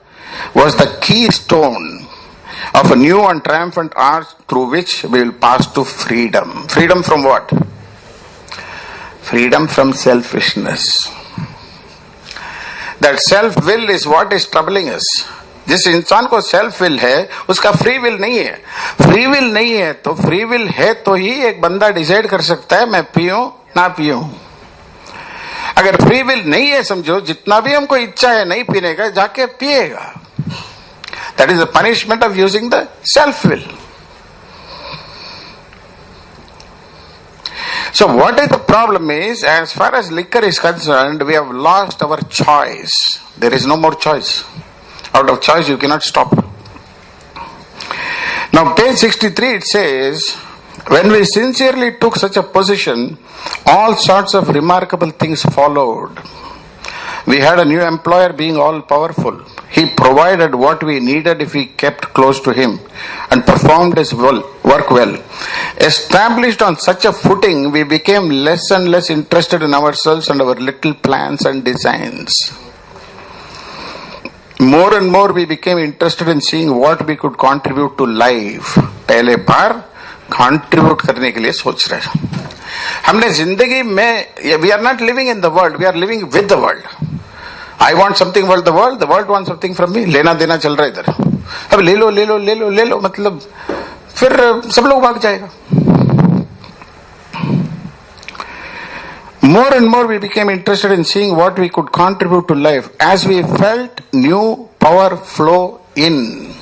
was the keystone of a new and triumphant arch through which we will pass to freedom. Freedom from what? Freedom from selfishness. That self-will is what is troubling us. जिस इंसान को self will है उसका free will नहीं है। Free will नहीं है तो फ्री विल है तो ही एक बंदा डिसाइड कर सकता है मैं पीऊं ना पीऊं। अगर फ्री विल नहीं है, समझो जितना भी हमको इच्छा है नहीं पीने का, जाके पिएगा। That is the punishment of using the self will. So what is the problem is, as far as liquor is concerned, we have lost our choice. There is no more choice. Out of choice you cannot stop. Now page 63 it says, when we sincerely took such a position, all sorts of remarkable things followed. We had a new employer being all powerful. He provided what we needed if we kept close to him and performed his work well. Established on such a footing, we became less and less interested in ourselves and our little plans and designs. More and more we became interested in seeing what we could contribute to life. पहले बार contribute करने के लिए सोच रहे हैं। हमने जिंदगी में, we are not living in the world, we are living with the world. I want something from the world wants something from me. लेना देना चल रहा है इधर। अब ले लो ले लो ले लो ले लो, मतलब फिर सब लोग भाग जाएगा। More and more we became interested in seeing what we could contribute to life as we felt new power flow in.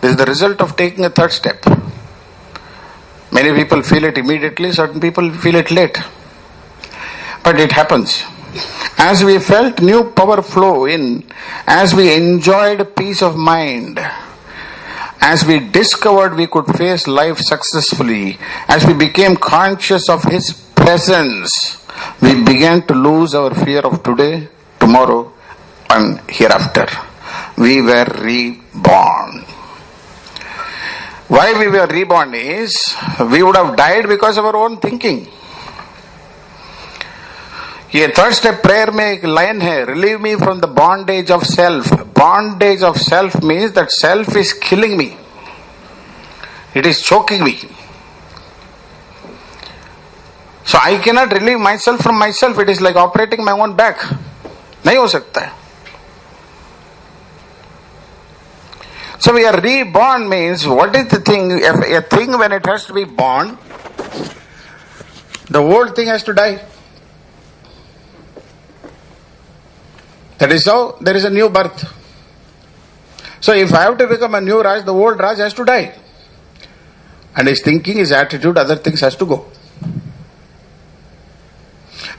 This is the result of taking a third step. Many people feel it immediately, certain people feel it late. But it happens. As we felt new power flow in, as we enjoyed peace of mind, as we discovered we could face life successfully, as we became conscious of His presence, we began to lose our fear of today, tomorrow, and hereafter. We were reborn. Why we were reborn is, we would have died because of our own thinking. ये third step prayer में एक line है, relieve me from the bondage of self. Bondage of self means that self is killing me, it is choking me. So I can not relieve my self from my self. It is like operating my own back. नहीं हो सकता है. So we are reborn means, what is the thing? A thing when it has to be born, the old thing has to die. That is how there is a new birth. So if I have to become a new Raj, the old Raj has to die. And his thinking, his attitude, other things has to go.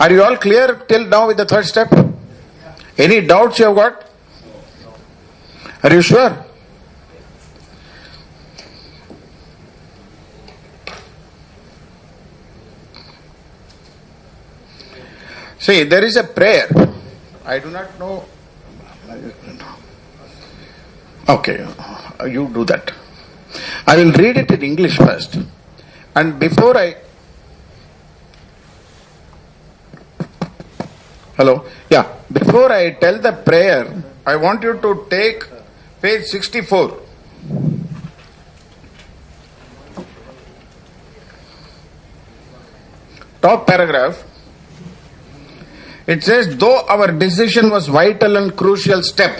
Are you all clear till now with the third step? Any doubts you have got? Are you sure? See, there is a prayer. I do not know. Okay, you do that. I will read it in English first. And before I... Hello? Yeah. Before I tell the prayer, I want you to take page 64. Top paragraph. It says, though our decision was vital and crucial step,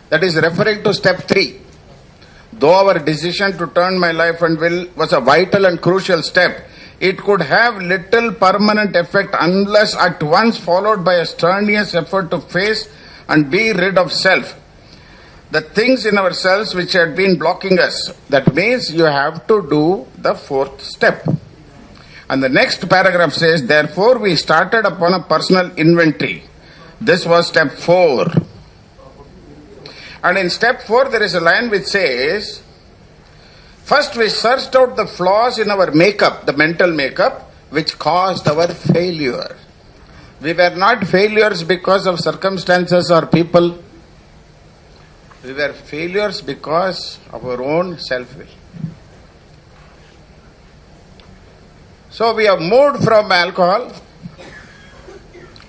that is referring to step 3. Though our decision to turn my life and will was a vital and crucial step, it could have little permanent effect unless at once followed by a strenuous effort to face and be rid of self. The things in ourselves which had been blocking us. That means you have to do the fourth step. And the next paragraph says, therefore we started upon a personal inventory. This was step 4. And in step 4, there is a line which says, first we searched out the flaws in our makeup, the mental makeup, which caused our failure. We were not failures because of circumstances or people. We were failures because of our own self-will. So we have moved from alcohol,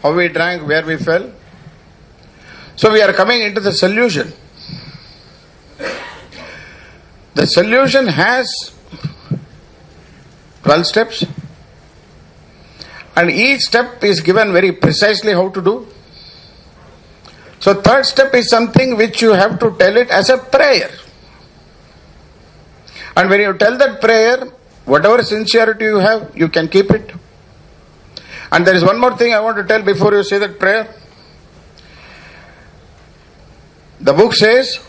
how we drank, where we fell. So we are coming into the solution. The solution has 12 steps, and each step is given very precisely how to do. So third step is something which you have to tell it as a prayer. And when you tell that prayer, whatever sincerity you have, you can keep it. And there is one more thing I want to tell before you say that prayer. The book says,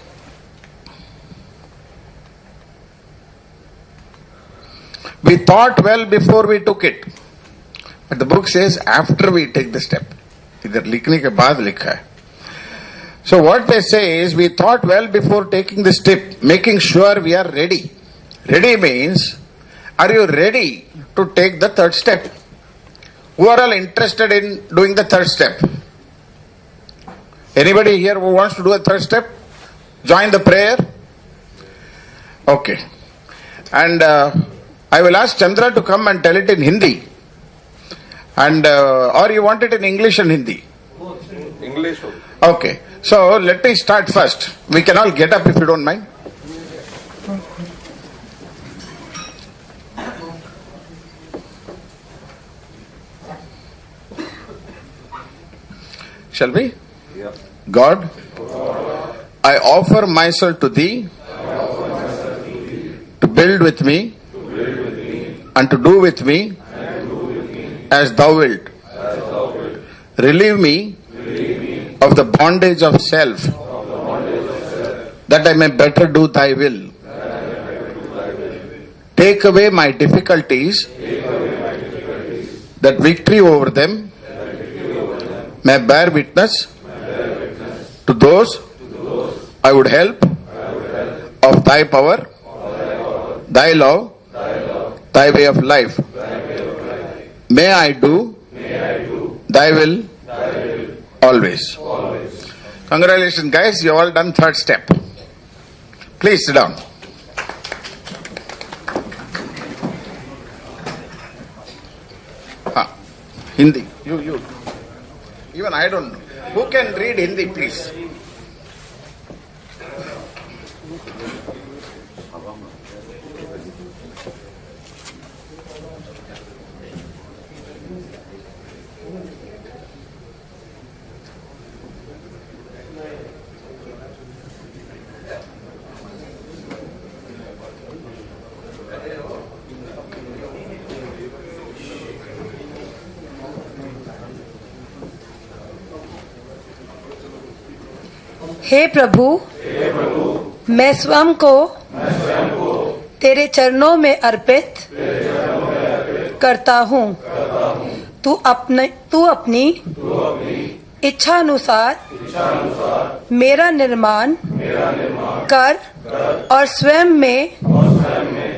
we thought well before we took it. But the book says after we take the step. इधर लिखने के बाद लिखा है. So what they say is, we thought well before taking the step, making sure we are ready. Ready means, are you ready to take the third step? Who are all interested in doing the third step? Anybody here who wants to do a third step? Join the prayer? Okay. And I will ask Chandra to come and tell it in Hindi. And or you want it in English and Hindi?
English.
Okay. So let me start first. We can all get up if you don't mind. Shall we?
Yeah.
God, I offer myself to Thee to build with me and to do with me as Thou wilt. Relieve me of the bondage of self, that I may better do Thy will. Take away my difficulties, that victory over them may bear witness to those I would help of Thy power, Thy love, Thy way of life. May I do Thy will always. Congratulations, guys. You all done third step. Please sit down. Hindi. You. Even I don't know. Who can read Hindi, please?
हे प्रभु, मैं स्वयं को तेरे चरणों में अर्पित करता हूँ। तू अपनी इच्छानुसार मेरा निर्माण कर और स्वयं में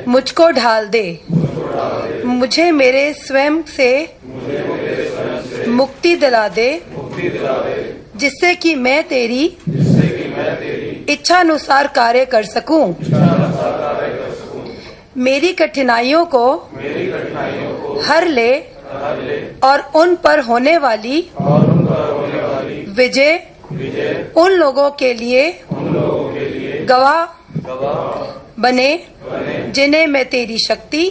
मुझको ढाल दे। मुझे मेरे स्वयं से मुक्ति दिला दे, जिससे कि मैं तेरी इच्छानुसार कार्य कर सकूं। मेरी कठिनाइयों को हर ले और उन पर होने वाली विजय उन लोगों के लिए गवाह बने जिन्हें मैं तेरी शक्ति,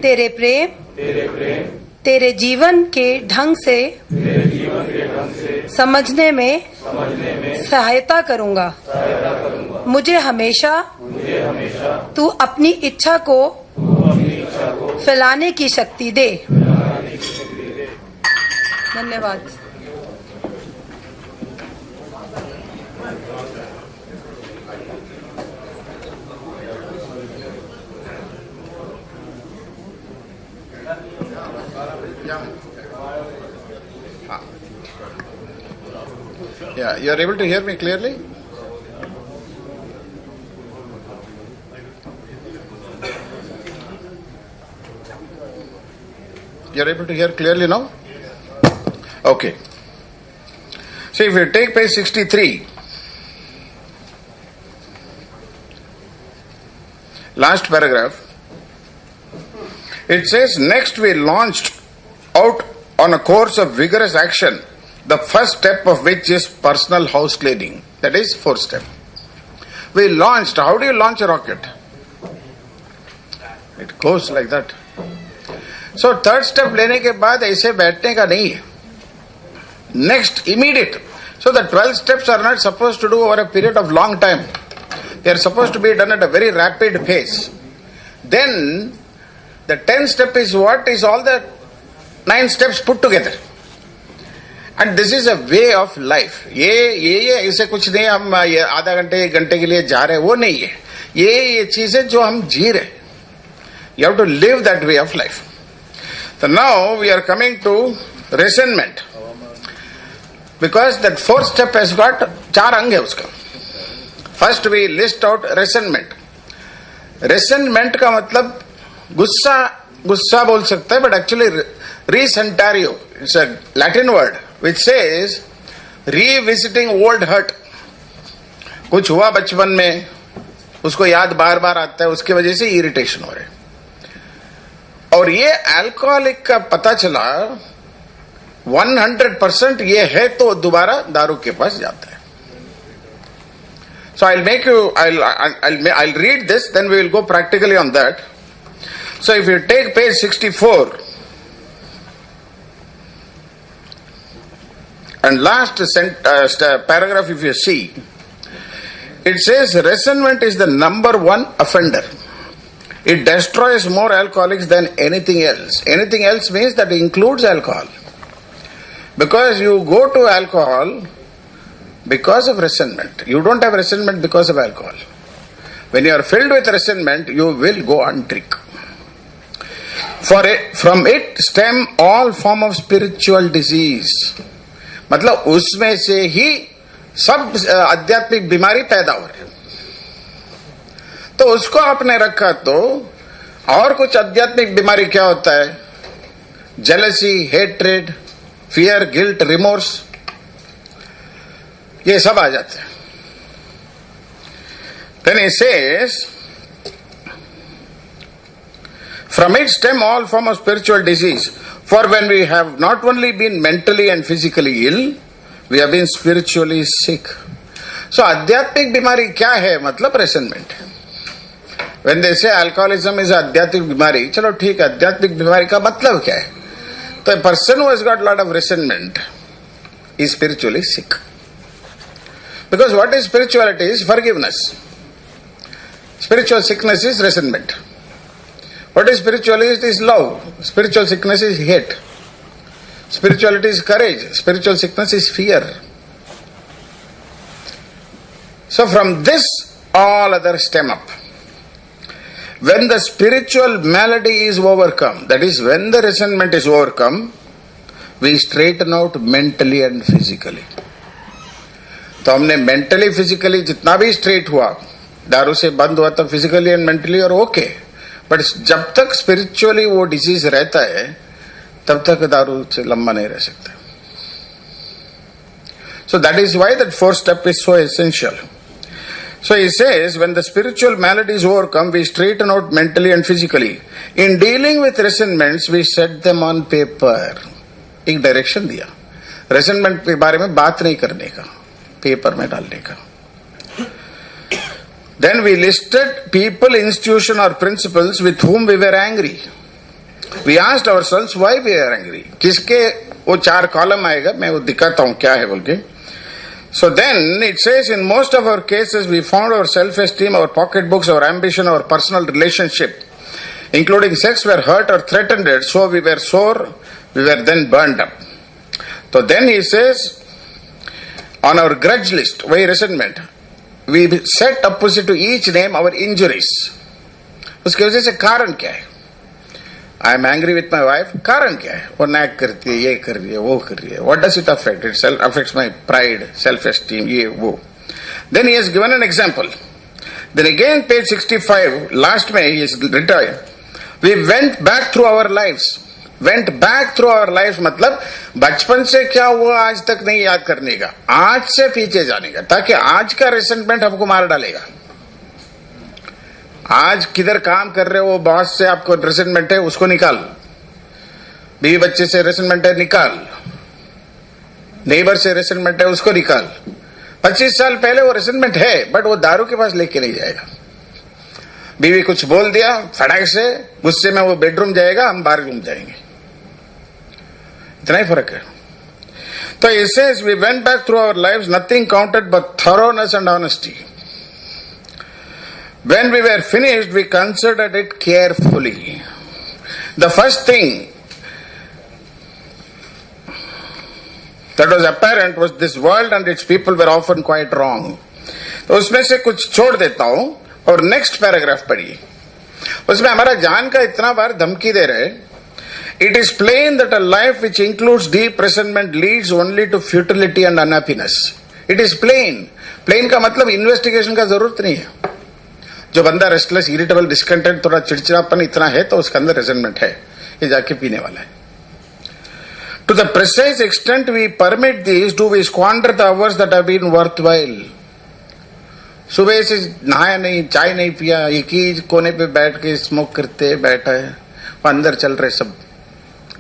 तेरे प्रेम, तेरे जीवन के ढंग से समझने में सहायता करूंगा। मुझे हमेशा तू अपनी इच्छा को फैलाने की शक्ति दे। धन्यवाद।
Yeah, you are able to hear me clearly? You're able to hear clearly now? Okay. So if you take page 63, last paragraph, it says, next we launched out on a course of vigorous action, the first step of which is personal house cleaning. That is fourth step. We launched. How do you launch a rocket? It goes like that. So third step लेने के बाद ऐसे बैठने का नहीं है. Next, immediate. So the 12 steps are not supposed to do over a period of long time. They are supposed to be done at a very rapid pace. Then the 10th step is what? Is all the 9 steps put together. And this is a way of life. ये ऐसे कुछ नहीं हम आधा घंटे एक घंटे के लिए जा रहे हैं वो नहीं है. ये चीजें जो हम जी रहे. You have to live that way of life. So now we are coming to resentment. Because that fourth step has got 4 अंग है उसका. First we list out resentment. Resentment का मतलब गुस्सा बोल सकता है, but actually resentario, it's a Latin word which says revisiting old hurt. कुछ हुआ बचपन में, उसको याद बार बार आता है, उसकी वजह से इरिटेशन हो रहे. और ये अल्कोहलिक का पता चला 100% ये है तो दोबारा दारू के पास जाता है. So I'll read this, then we will go practically on that. So if you take page 64 and last paragraph, if you see, it says resentment is the number 1 offender. It destroys more alcoholics than anything else. Anything else means that includes alcohol. Because you go to alcohol because of resentment. You don't have resentment because of alcohol. When you are filled with resentment, you will go on drink. From it stem all form of spiritual disease. मतलब उसमें से ही सब आध्यात्मिक बीमारी पैदा हो रही है. तो उसको आपने रखा तो और कुछ आध्यात्मिक बीमारी क्या होता है? Jealousy, hatred, fear, guilt, remorse, ये सब आ जाते हैं. Then he says, from it stem all form of spiritual disease. For when we have not only been mentally and physically ill, we have been spiritually sick. So आध्यात्मिक बीमारी क्या है? मतलब resentment. When they say alcoholism is आध्यात्मिक बीमारी, चलो ठीक है, आध्यात्मिक बीमारी का मतलब क्या है? तो a person who has got a lot of resentment is spiritually sick. Because what is spirituality is forgiveness. Spiritual sickness is resentment. What is spirituality is love. Spiritual sickness is hate. Spirituality is courage. Spiritual sickness is fear. So from this, all others stem up. When the spiritual malady is overcome, that is, when the resentment is overcome, we straighten out mentally and physically. तो हमने mentally physically जितना भी straight हुआ, दारू से बंद हुआ तो फिजिकली एंड मेंटली और ओके, बट जब तक स्पिरिचुअली वो डिजीज रहता है तब तक दारू से लंबा नहीं रह सकता. सो that is why that fourth step is so essential. So he says, when the spiritual malady is overcome, we straighten out mentally and physically. In dealing with resentments, we set them on paper. एक direction दिया, resentment के बारे में बात नहीं करने का, paper में डालने का. Then we listed people, institution or principles with whom we were angry. We asked ourselves why we are angry. किसके वो 4 कॉलम आएगा, मैं वो दिखाता हूँ क्या है बोल के. So then it says, in most of our cases we found our self-esteem, our pocketbooks, our ambition, our personal relationship, including sex, were hurt or threatened. So we were sore, we were then burned up. So then he says, on our grudge list, why resentment, we set opposite to each name our injuries. उसकी वजह से कारण क्या है? I am angry with my wife. कारण क्या है? वो नैक करती है, ये कर रही है, वो कर रही है. What does it affect? It affects my pride, self-esteem, ये वो. Then he has given an example. Then again, page 65, last May, he has written, we went back through our lives. went back through our life मतलब बचपन से क्या हुआ आज तक नहीं याद करने का, आज से पीछे जाने का, ताकि आज का रिसेंटमेंट हमको मार डालेगा. आज किधर काम कर रहे हो, बॉस से आपको रिसेंटमेंट है, उसको निकाल. बीवी बच्चे से रिसेंटमेंट है, निकाल. नेबर से रिसेंटमेंट है, उसको निकाल. 25 साल पहले वो रिसेंटमेंट है, बट वो दारू के पास लेके नहीं जाएगा. बीवी कुछ बोल दिया, फटाक से गुस्से में वो बेडरूम जाएगा, हम बाहर रूम जाएंगे. इतना ही फर्क है. तो इसे we went back through our lives, nothing counted but thoroughness and honesty. When we were finished, we considered it carefully. The first thing that was apparent was this world and its people were often quite wrong. तो उसमें से कुछ छोड़ देता हूं और next paragraph पढ़िए. उसमें हमारा जान का इतना बार धमकी दे रहे. It is plain that a life which includes deep resentment leads only to futility and unhappiness. It is plain. Plain का मतलब इन्वेस्टिगेशन का जरूरत नहीं है. जो बंदा रेस्टलेस, इरिटेबल, डिस्कंटेंट, थोड़ा चिड़चिड़ापन इतना है तो उसके अंदर रेजेंटमेंट है, ये जाके पीने वाला है. To the precise extent we permit this do we squander the hours that have been worthwhile. सुबह से नहाया नहीं, चाय नहीं पिया, एक ही कोने पे बैठ के स्मोक करते बैठा है, वो अंदर चल रहे सब.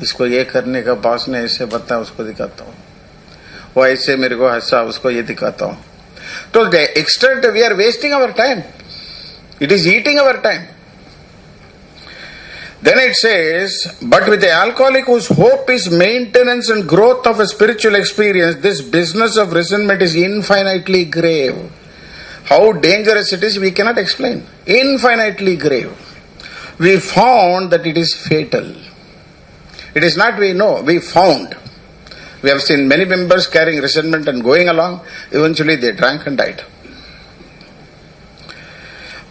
इसको ये करने का, बॉस ने ऐसे बताया, उसको दिखाता हूँ, वो ऐसे मेरे को हंसा, उसको ये दिखाता हूँ. तो the extent we are wasting our time. It is eating our time. Then it says, but with the alcoholic whose hope is maintenance and growth of a spiritual experience, this business of resentment is infinitely grave. How dangerous it is, we cannot explain. Infinitely grave. We found that it is fatal. It is not we know, we found. We have seen many members carrying resentment and going along. Eventually they drank and died.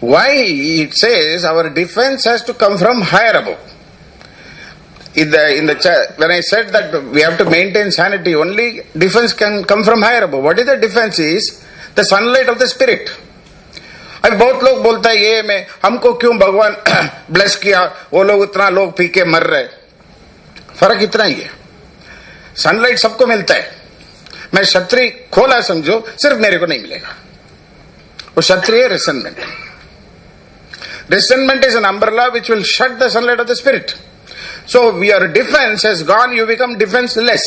Why? It says our defense has to come from higher above. When I said that we have to maintain sanity, only defense can come from higher above. What is the defense? Is the sunlight of the spirit. अभी बहुत लोग बोलता है ये मैं हमको क्यों भगवान ब्लेस किया, वो लोग उतना लोग पी के मर रहे. फर्क इतना ही है, सनलाइट सबको मिलता है. मैं क्षत्रिय खोला समझो, सिर्फ मेरे को नहीं मिलेगा. वो क्षत्रिय resentment. Resentment is an umbrella which will shut the sunlight of the spirit. So your defense has gone, you become defenseless.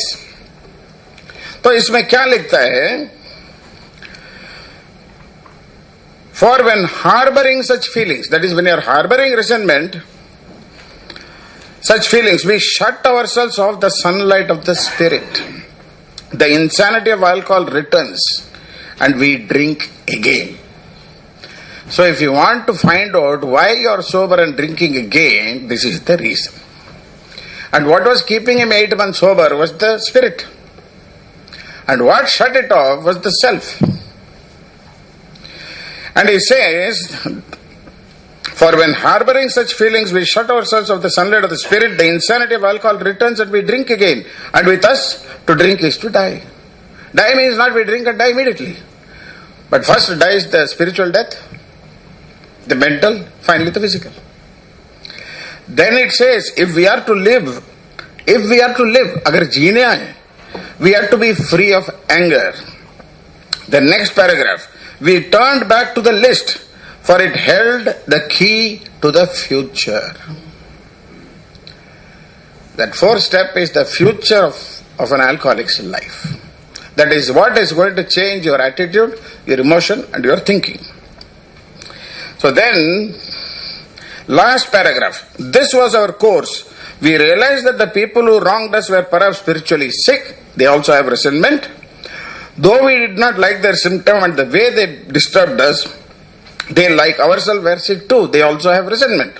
तो इसमें क्या लिखता है? For when harboring such feelings, that is when you are harboring resentment, such feelings, we shut ourselves off the sunlight of the spirit. The insanity of alcohol returns and we drink again. So if you want to find out why you are sober and drinking again, this is the reason. And what was keeping him 8 months sober was the spirit. And what shut it off was the self. And he says, for when harboring such feelings we shut ourselves of the sunlight of the spirit, the insanity of alcohol returns and we drink again. And with us, to drink is to die. Die means not we drink and die immediately. But first dies the spiritual death, the mental, finally the physical. Then it says, if we are to live, agar jeene aaye, we have to be free of anger. The next paragraph, we turned back to the list, for it held the key to the future. That fourth step is the future of an alcoholic's life. That is what is going to change your attitude, your emotion and your thinking. So then, last paragraph. This was our course. We realized that the people who wronged us were perhaps spiritually sick. They also have resentment. Though we did not like their symptom and the way they disturbed us, they like ourselves were sick too. They also have resentment.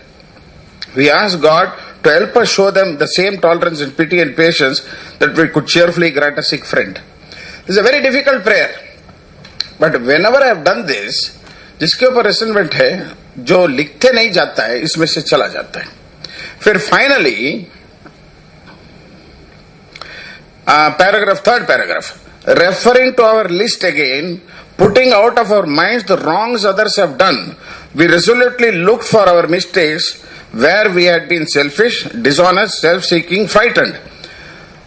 We asked God to help us show them the same tolerance and pity and patience that we could cheerfully grant a sick friend. This is a very difficult prayer. But whenever I have done this, जिसके ऊपर रेसेंटमेंट है, जो लिखते नहीं जाता है, इसमें से चला जाता है. फिर finally third paragraph, referring to our list again, putting out of our minds the wrongs others have done, we resolutely looked for our mistakes where we had been selfish, dishonest, self-seeking, frightened.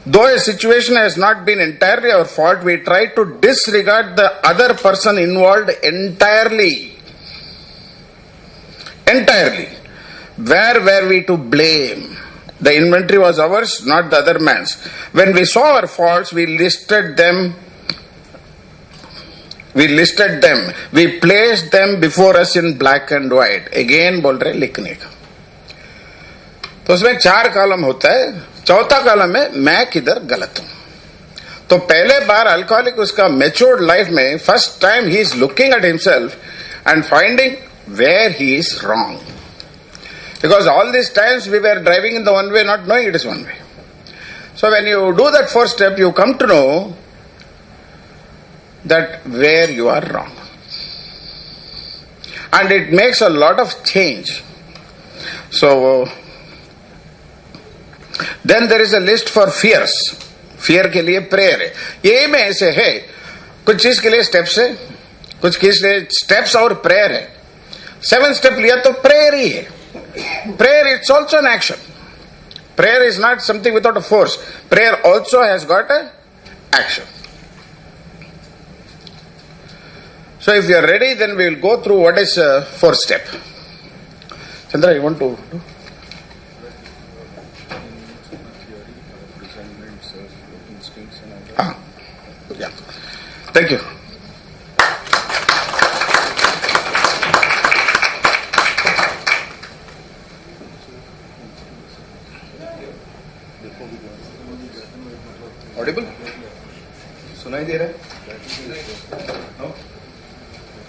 Though a situation has not been entirely our fault, we tried to disregard the other person involved entirely. Entirely. Where were we to blame? The inventory was ours, not the other man's. When we saw our faults, we listed them. We placed them before us in black and white. Again बोल रहे लिखने का. तो उसमें 4 column होता है. चौथा column में मैं किधर गलत हूं. तो पहले बार अल्कोहलिक उसका मैच्योर्ड लाइफ में first time he is looking at himself and finding where he is wrong. Because all these times we were driving in the one way, not knowing it is one way. So when you do that 4th step, you come to know that where you are wrong. And it makes a lot of change. So then there is a list for fears. Fear के लिए prayer है. ये में ऐसे है, कुछ चीज के लिए steps है, कुछ चीज के लिए steps और prayer है. 7 step लिया तो prayer ही है. Prayer it's also an action. Prayer is not something without a force. Prayer also has got a action. So if you are ready, then we will go through what is 4th step. Chandra, you want to do? Yeah. Thank you. Audible सुनाई दे रहा है?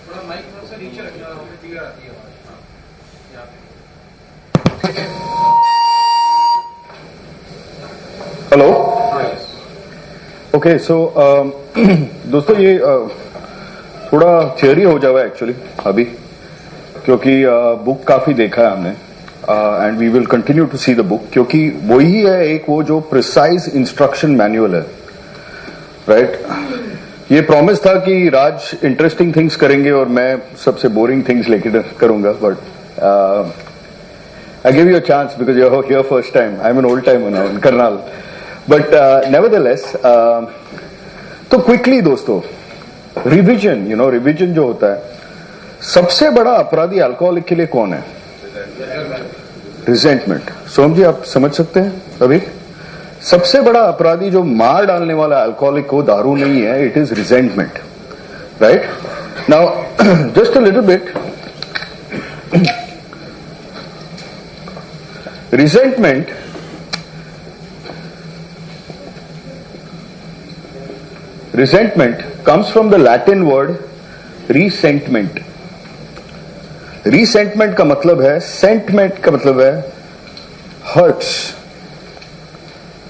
थोड़ा mic थोड़ा सा नीचे रखना, हमें clear आती है आवाज.
हेलो. ओके, सो दोस्तों ये थोड़ा थियरी हो जावा एक्चुअली अभी, क्योंकि बुक काफी देखा है हमने and we will continue to see the book, क्योंकि वही है एक वो जो प्रिसाइज इंस्ट्रक्शन मैनुअल है, राइट. ये प्रॉमिस था कि राज इंटरेस्टिंग थिंग्स करेंगे और मैं सबसे बोरिंग थिंग्स लेके करूंगा, but I give you a chance because you are here first time. I am an old time in Karnal, but nevertheless. तो क्विकली दोस्तों, रिविजन, रिविजन जो होता है, सबसे बड़ा अपराधी अल्कोहलिक के लिए कौन है? रिजेंटमेंट. सोम जी आप समझ सकते हैं अभी? सबसे बड़ा अपराधी जो मार डालने वाला अल्कोहलिक को दारू नहीं है, it is resentment, right. Now just a little bit. Resentment comes from the Latin word resentment. Resentment का मतलब है, sentiment का मतलब है hurts,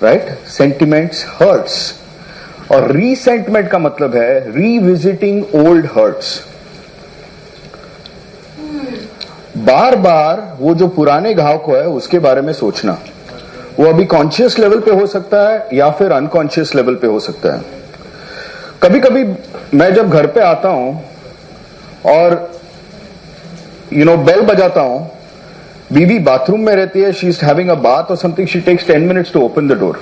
right? Sentiments hurts. और resentment का मतलब है revisiting old hurts. बार बार वो जो पुराने घाव को है उसके बारे में सोचना. वो अभी कॉन्शियस लेवल पे हो सकता है या फिर अनकॉन्शियस लेवल पे हो सकता है. कभी कभी मैं जब घर पे आता हूं और बेल बजाता हूं, बीवी बाथरूम में रहती है, she is having a bath और something, she takes 10 minutes to open the door.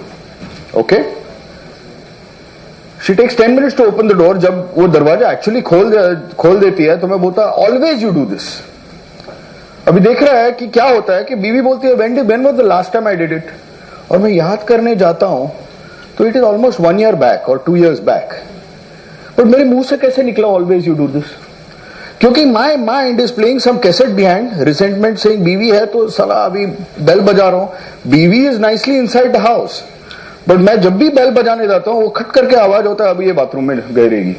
Okay, she takes 10 minutes to open the door. जब वो दरवाजा एक्चुअली खोल देती है तो मैं बोलता ऑलवेज यू डू दिस. अभी देख रहा है कि क्या होता है कि बीवी बोलती है when was the last time I did it, और मैं याद करने जाता हूं तो it is almost 1 year back और 2 years बैक. बट मेरे मुंह से कैसे निकला ऑलवेज यू डू दिस? क्योंकि my mind is playing some cassette behind resentment, saying बीवी है तो साला अभी बेल बजा रहा हूं. बीवी is nicely inside the house, but मैं जब भी बेल बजाने जाता हूं वो खट करके आवाज होता है अभी ये बाथरूम में गई रहेगी.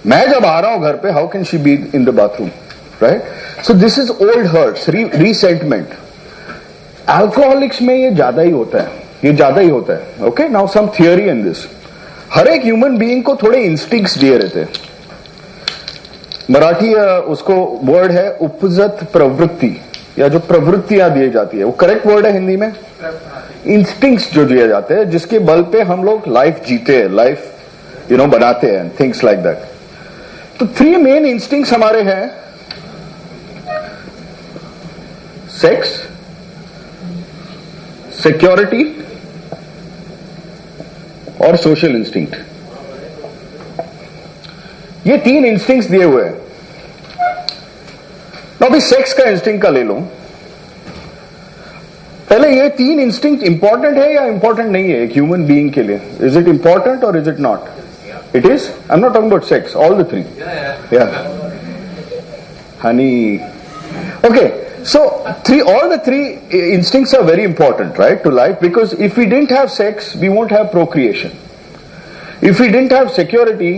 मैं जब आ रहा हूं घर पे, how can she be in the bathroom, right? So this is old hurts, resentment. Alcoholics में ये ज्यादा ही होता है, ये ज्यादा ही होता है. Okay, now some theory in this. हर एक ह्यूमन बीइंग को थोड़े इंस्टिंक्ट्स दिए रहते हैं. मराठी उसको वर्ड है उपजत प्रवृत्ति, या जो प्रवृत्तियां दी जाती है, वो करेक्ट वर्ड है हिंदी में? इंस्टिंक्ट्स जो दिए जाते हैं, जिसके बल पे हम लोग लाइफ जीते हैं, लाइफ बनाते हैं, थिंग्स लाइक दैट. तो 3 मेन इंस्टिंक्ट्स हमारे हैं: सेक्स, सिक्योरिटी और सोशल इंस्टिंक्ट, ये 3 इंस्टिंक्ट्स दिए हुए हैं। अभी सेक्स का इंस्टिंक्ट का ले लो। पहले ये 3 इंस्टिंक्ट इंपॉर्टेंट है या इंपॉर्टेंट नहीं है एक ह्यूमन बीइंग के लिए? इज इट इंपॉर्टेंट और is it not? It is. I am not talking about sex, all the 3. या Honey, okay. So, all the 3 instincts are very important, right, to life, because if we didn't have sex, we won't have procreation. If we didn't have security,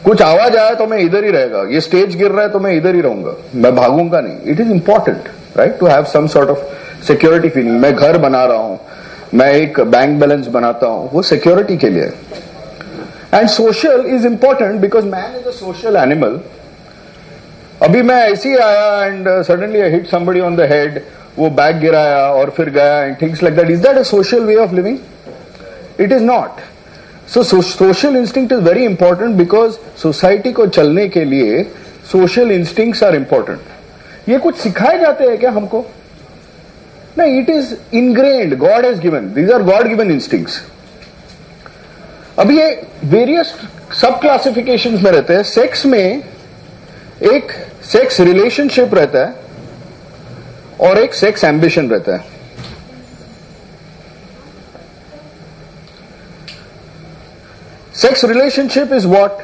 कुछ आवाज आया तो मैं इधर ही रहेगा, ये stage गिर रहा है तो मैं इधर ही रहूंगा, मैं भागूंगा नहीं. It is important, right, to have some sort of security feeling. मैं घर बना रहा हूं, मैं एक बैंक बैलेंस बनाता हूं, वो security के लिए. And social is important because man is a social animal. अभी मैं ऐसे ही आया and suddenly I hit somebody on the head, वो बैग गिराया और फिर गया and things like that. Is that a social way of living? It is not. So social instinct is very important because society को चलने के लिए social instincts are important. ये कुछ सिखाए जाते हैं क्या हमको? नहीं, it is ingrained, God has given. These are God given instincts. अभी ये वेरियस सब क्लासिफिकेशंस में रहते हैं. सेक्स में एक सेक्स रिलेशनशिप रहता है और एक सेक्स एम्बिशन रहता है. Sex relationship is what?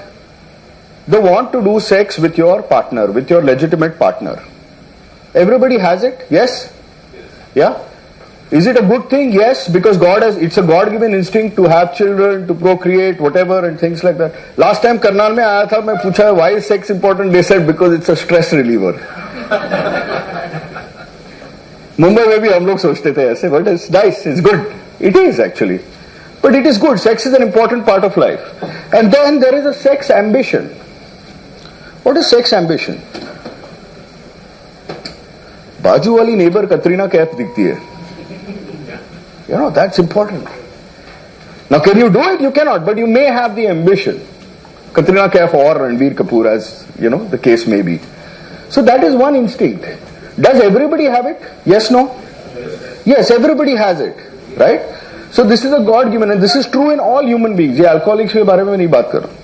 The want to do sex with your partner, with your legitimate partner. Everybody has it, yes? Yeah? Is it a good thing? Yes, because God has, it's a God-given instinct to have children, to procreate, whatever, and things like that. Last time Karnal में आया था, मैं पूछा why is sex important? They said because it's a stress reliever. Mumbai में भी हम लोग सोचते थे ऐसे, but it's nice, it's good. It is actually, but it is good. Sex is an important part of life. And then there is a sex ambition. What is sex ambition? बाजू वाली neighbour Katrina Kaif दिखती है. You know, that's important. Now, can you do it? You cannot, but you may have the ambition. Katrina Kaif or Ranbir Kapoor, as you know, the case may be. So that is one instinct. Does everybody have it? Yes, no? Yes, everybody has it, right? So this is a God-given, and this is true in all human beings. ये alcoholics के बारे में नहीं बात कर रहा हूं.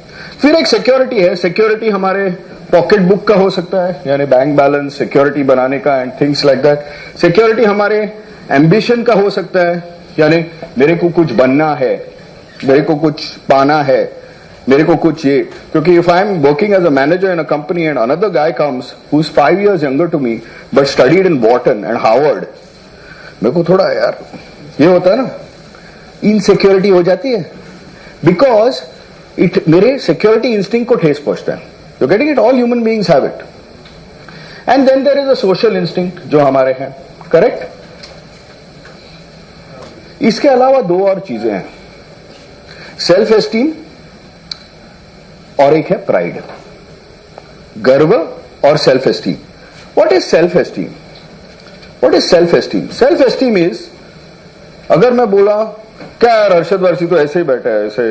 फिर एक security है. Security हमारे पॉकेट बुक का हो सकता है, यानी बैंक बैलेंस, सिक्योरिटी बनाने का and things like that. Security हमारे एम्बिशन का हो सकता है, यानी मेरे को कुछ बनना है, मेरे को कुछ पाना है, मेरे को कुछ ये. क्योंकि if I am working as a manager in a company and another guy comes who is 5 years younger to me but studied in Wharton and Harvard, मेरे को थोड़ा यार ये होता है ना, इनसिक्योरिटी हो जाती है. बिकॉज इट मेरे सिक्योरिटी इंस्टिंक्ट को ठेस पहुंचता है. You getting it? All human beings have it. And then there is a social instinct जो हमारे हैं, करेक्ट? इसके अलावा 2 और चीजें हैं, सेल्फ एस्टीम और एक है प्राइड. गर्व और self esteem. What is self esteem? What is self esteem? Self esteem is, अगर मैं बोला क्या यार अरशद वारसी तो ऐसे ही बैठा है, ऐसे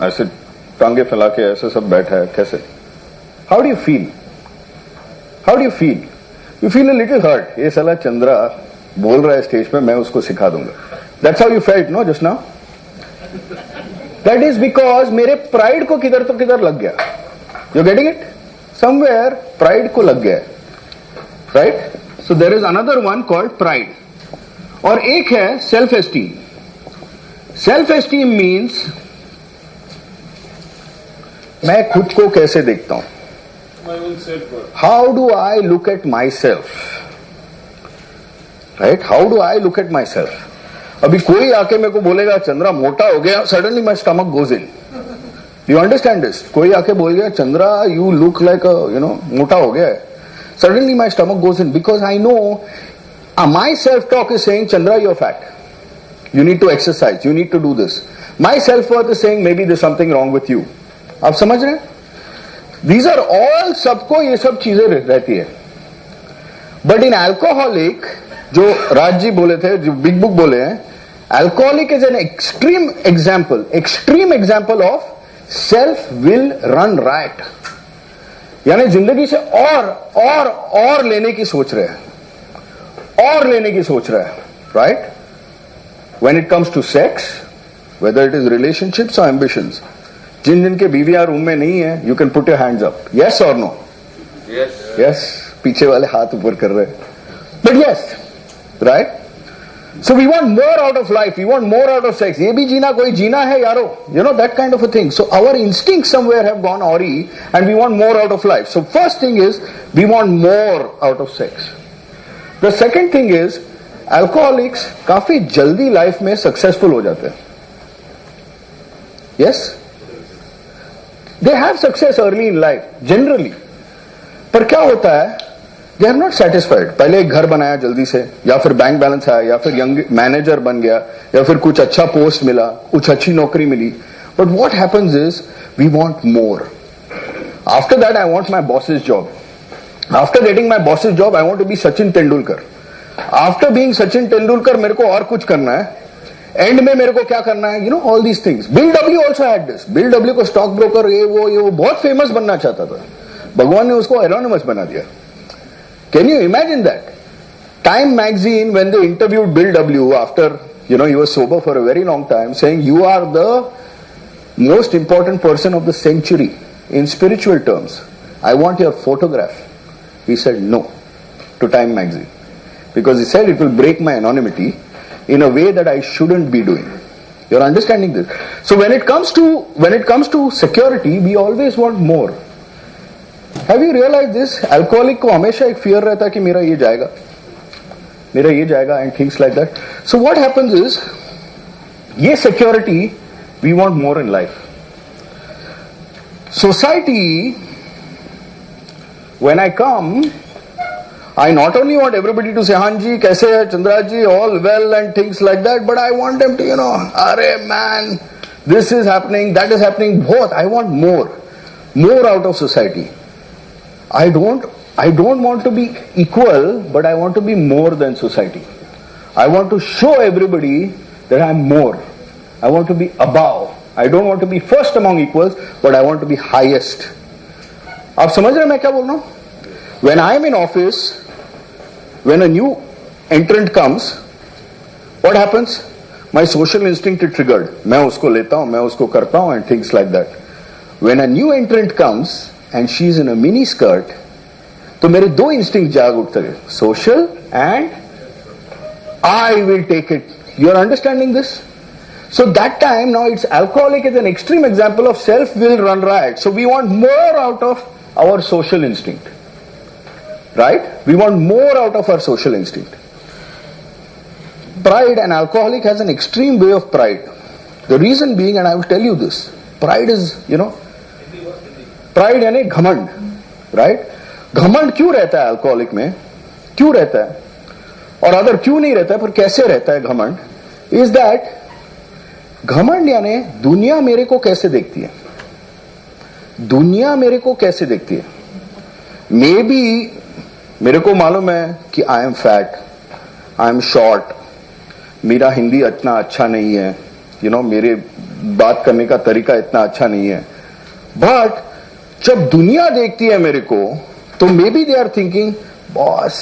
ऐसे टांगे फैला के ऐसे सब बैठा है, कैसे? How do you feel? How do you feel? You feel a little hurt. ये साला चंद्रा बोल रहा है स्टेज पे, मैं उसको सिखा दूंगा. That's how you felt, no, just now? That is because मेरे प्राइड को किधर तो किधर लग गया. You're getting it? Somewhere pride को लग गया, right? So there is another one called pride. और एक है self esteem. Self esteem means मैं खुद को कैसे देखता हूं. How do I look at myself? Right? How do I look at myself? अभी कोई आके मेरे को बोलेगा चंद्रा मोटा हो गया, suddenly my stomach goes in. You understand this? कोई आके बोल गया चंद्रा यू लुक लाइक मोटा हो गया है, suddenly my stomach goes in, because I know my self talk is saying Chandra you are fat, you need to exercise, you need to do this. My self worth is saying may be there something wrong with you. आप समझ रहे हैं? These are all, सबको ये सब चीजें रहती है. बट इन अल्कोहलिक, जो राज जी बोले थे, जो बिग बुक बोले हैं, alcoholic is an extreme example of self will run riot. यानी जिंदगी से और लेने की सोच रहे हैं, और लेने की सोच रहे हैं, right? when it comes to sex, whether it is relationships or ambitions, जिन जिनके बीवियां रूम में नहीं है, you can put your hands up. Yes or no? Yes. पीछे वाले हाथ ऊपर कर रहे हैं. But yes, right? So we want more out of life. We want more out of sex. ये भी जीना कोई जीना है यारो. You know, that kind of a thing. So our instincts somewhere have gone awry and we want more out of life. So first thing is, we want more out of sex. The second thing is, alcoholics काफी जल्दी life में successful हो जाते हैं. Yes? They have success early in life, generally. पर क्या होता है? They are not satisfied. पहले एक घर बनाया जल्दी से, या फिर बैंक बैलेंस आया, या फिर यंग मैनेजर बन गया, या फिर कुछ अच्छा पोस्ट मिला, कुछ अच्छी नौकरी मिली. But what happens is, we want more. After that, I want my boss's job. After getting my boss's job, I want to be Sachin Tendulkar. After being Sachin Tendulkar, मेरे को और कुछ करना है. एंड में मेरे को क्या करना है, you know, all these things. Bill W also had this. Bill W को स्टॉक ब्रोकर ये वो बहुत फेमस बनना चाहता था. भगवान ने उसको एरोनिमस बना दिया. Can you imagine that? Time magazine when they interviewed Bill W after, you know, he was sober for a very long time, saying you are the most important person of the century in spiritual terms. I want your photograph. He said no to Time magazine because he said it will break my anonymity in a way that I shouldn't be doing. You're understanding this? So when it comes to security, we always want more. Have you realized this? Alcoholic को हमेशा एक fear रहता है कि मेरा ये जाएगा and things like that. So what happens is, ये security we want more in life. Society, when I come, I not only want everybody to say, Hanji, kaise hai, Chandraji, all well and things like that, but I want them to, you know, arey man, this is happening, that is happening, both. I want more out of society. I don't want to be equal, but I want to be more than society. I want to show everybody that I'm more. I want to be above. I don't want to be first among equals, but I want to be highest. आप समझ रहे हैं मैं क्या बोल रहा हूं? When I am in office, when a new entrant comes, what happens? My social instinct is triggered. मैं उसको लेता हूं, मैं उसको करता हूं and things like that. When a new entrant comes and she is in a mini skirt, तो मेरे दो instinct जाग उठते हैं, social and I will take it. You are understanding this? So that time now it's alcoholic is an extreme example of self-will run riot. So we want more out of our social instinct. Right? We want more out of our social instinct. Pride, and alcoholic has an extreme way of pride. The reason being, and I will tell you this, pride is, you know, pride यानी घमंड. Right? घमंड क्यों रहता है alcoholic में? क्यों रहता है? और अगर क्यों नहीं रहता है, पर कैसे रहता है घमंड? Is that घमंड यानी दुनिया मेरे को कैसे देखती है? दुनिया मेरे को कैसे देखती है? Maybe मेरे को मालूम है कि I am fat, I am short, मेरा हिंदी इतना अच्छा नहीं है, यू नो, मेरे बात करने का तरीका इतना अच्छा नहीं है. बट जब दुनिया देखती है मेरे को, तो may be they are thinking, boss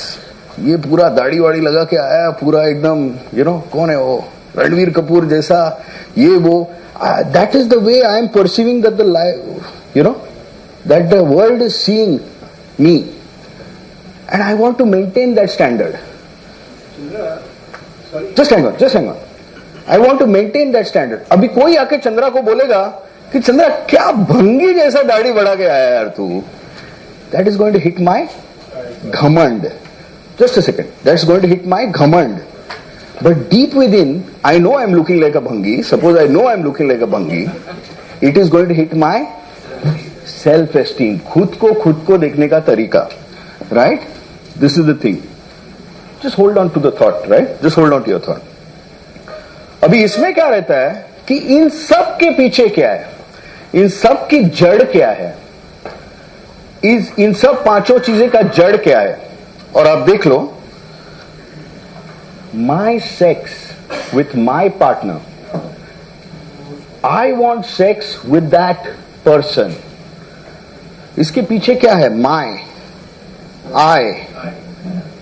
ये पूरा दाढ़ी वाड़ी लगा के आया, पूरा एकदम, यू नो, कौन है वो, रणवीर कपूर जैसा, ये वो. That is the way I am perceiving that the life, you know, that the world is seeing me. And I want to maintain that standard. Just hang on. I want to maintain that standard. अभी कोई आके चंद्रा को बोलेगा कि चंद्रा क्या भंगी जैसा दाढ़ी बढ़ा के आया यार तू. That is going to hit my घमंड. Just a second. That's going to hit my घमंड. But deep within, I know I'm looking like a bhangi. Suppose I know I'm looking like a bhangi. It is going to hit my self-esteem. खुद को देखने का तरीका. Right? This is the thing. Just hold on to the thought, right? Just hold on to your thought. अभी इसमें क्या रहता है कि इन सब के पीछे क्या है? इन सब की जड़ क्या है? इन सब पांचों चीजें का जड़ क्या है? और आप देख लो, my sex with my partner. I want sex with that person. इसके पीछे क्या है?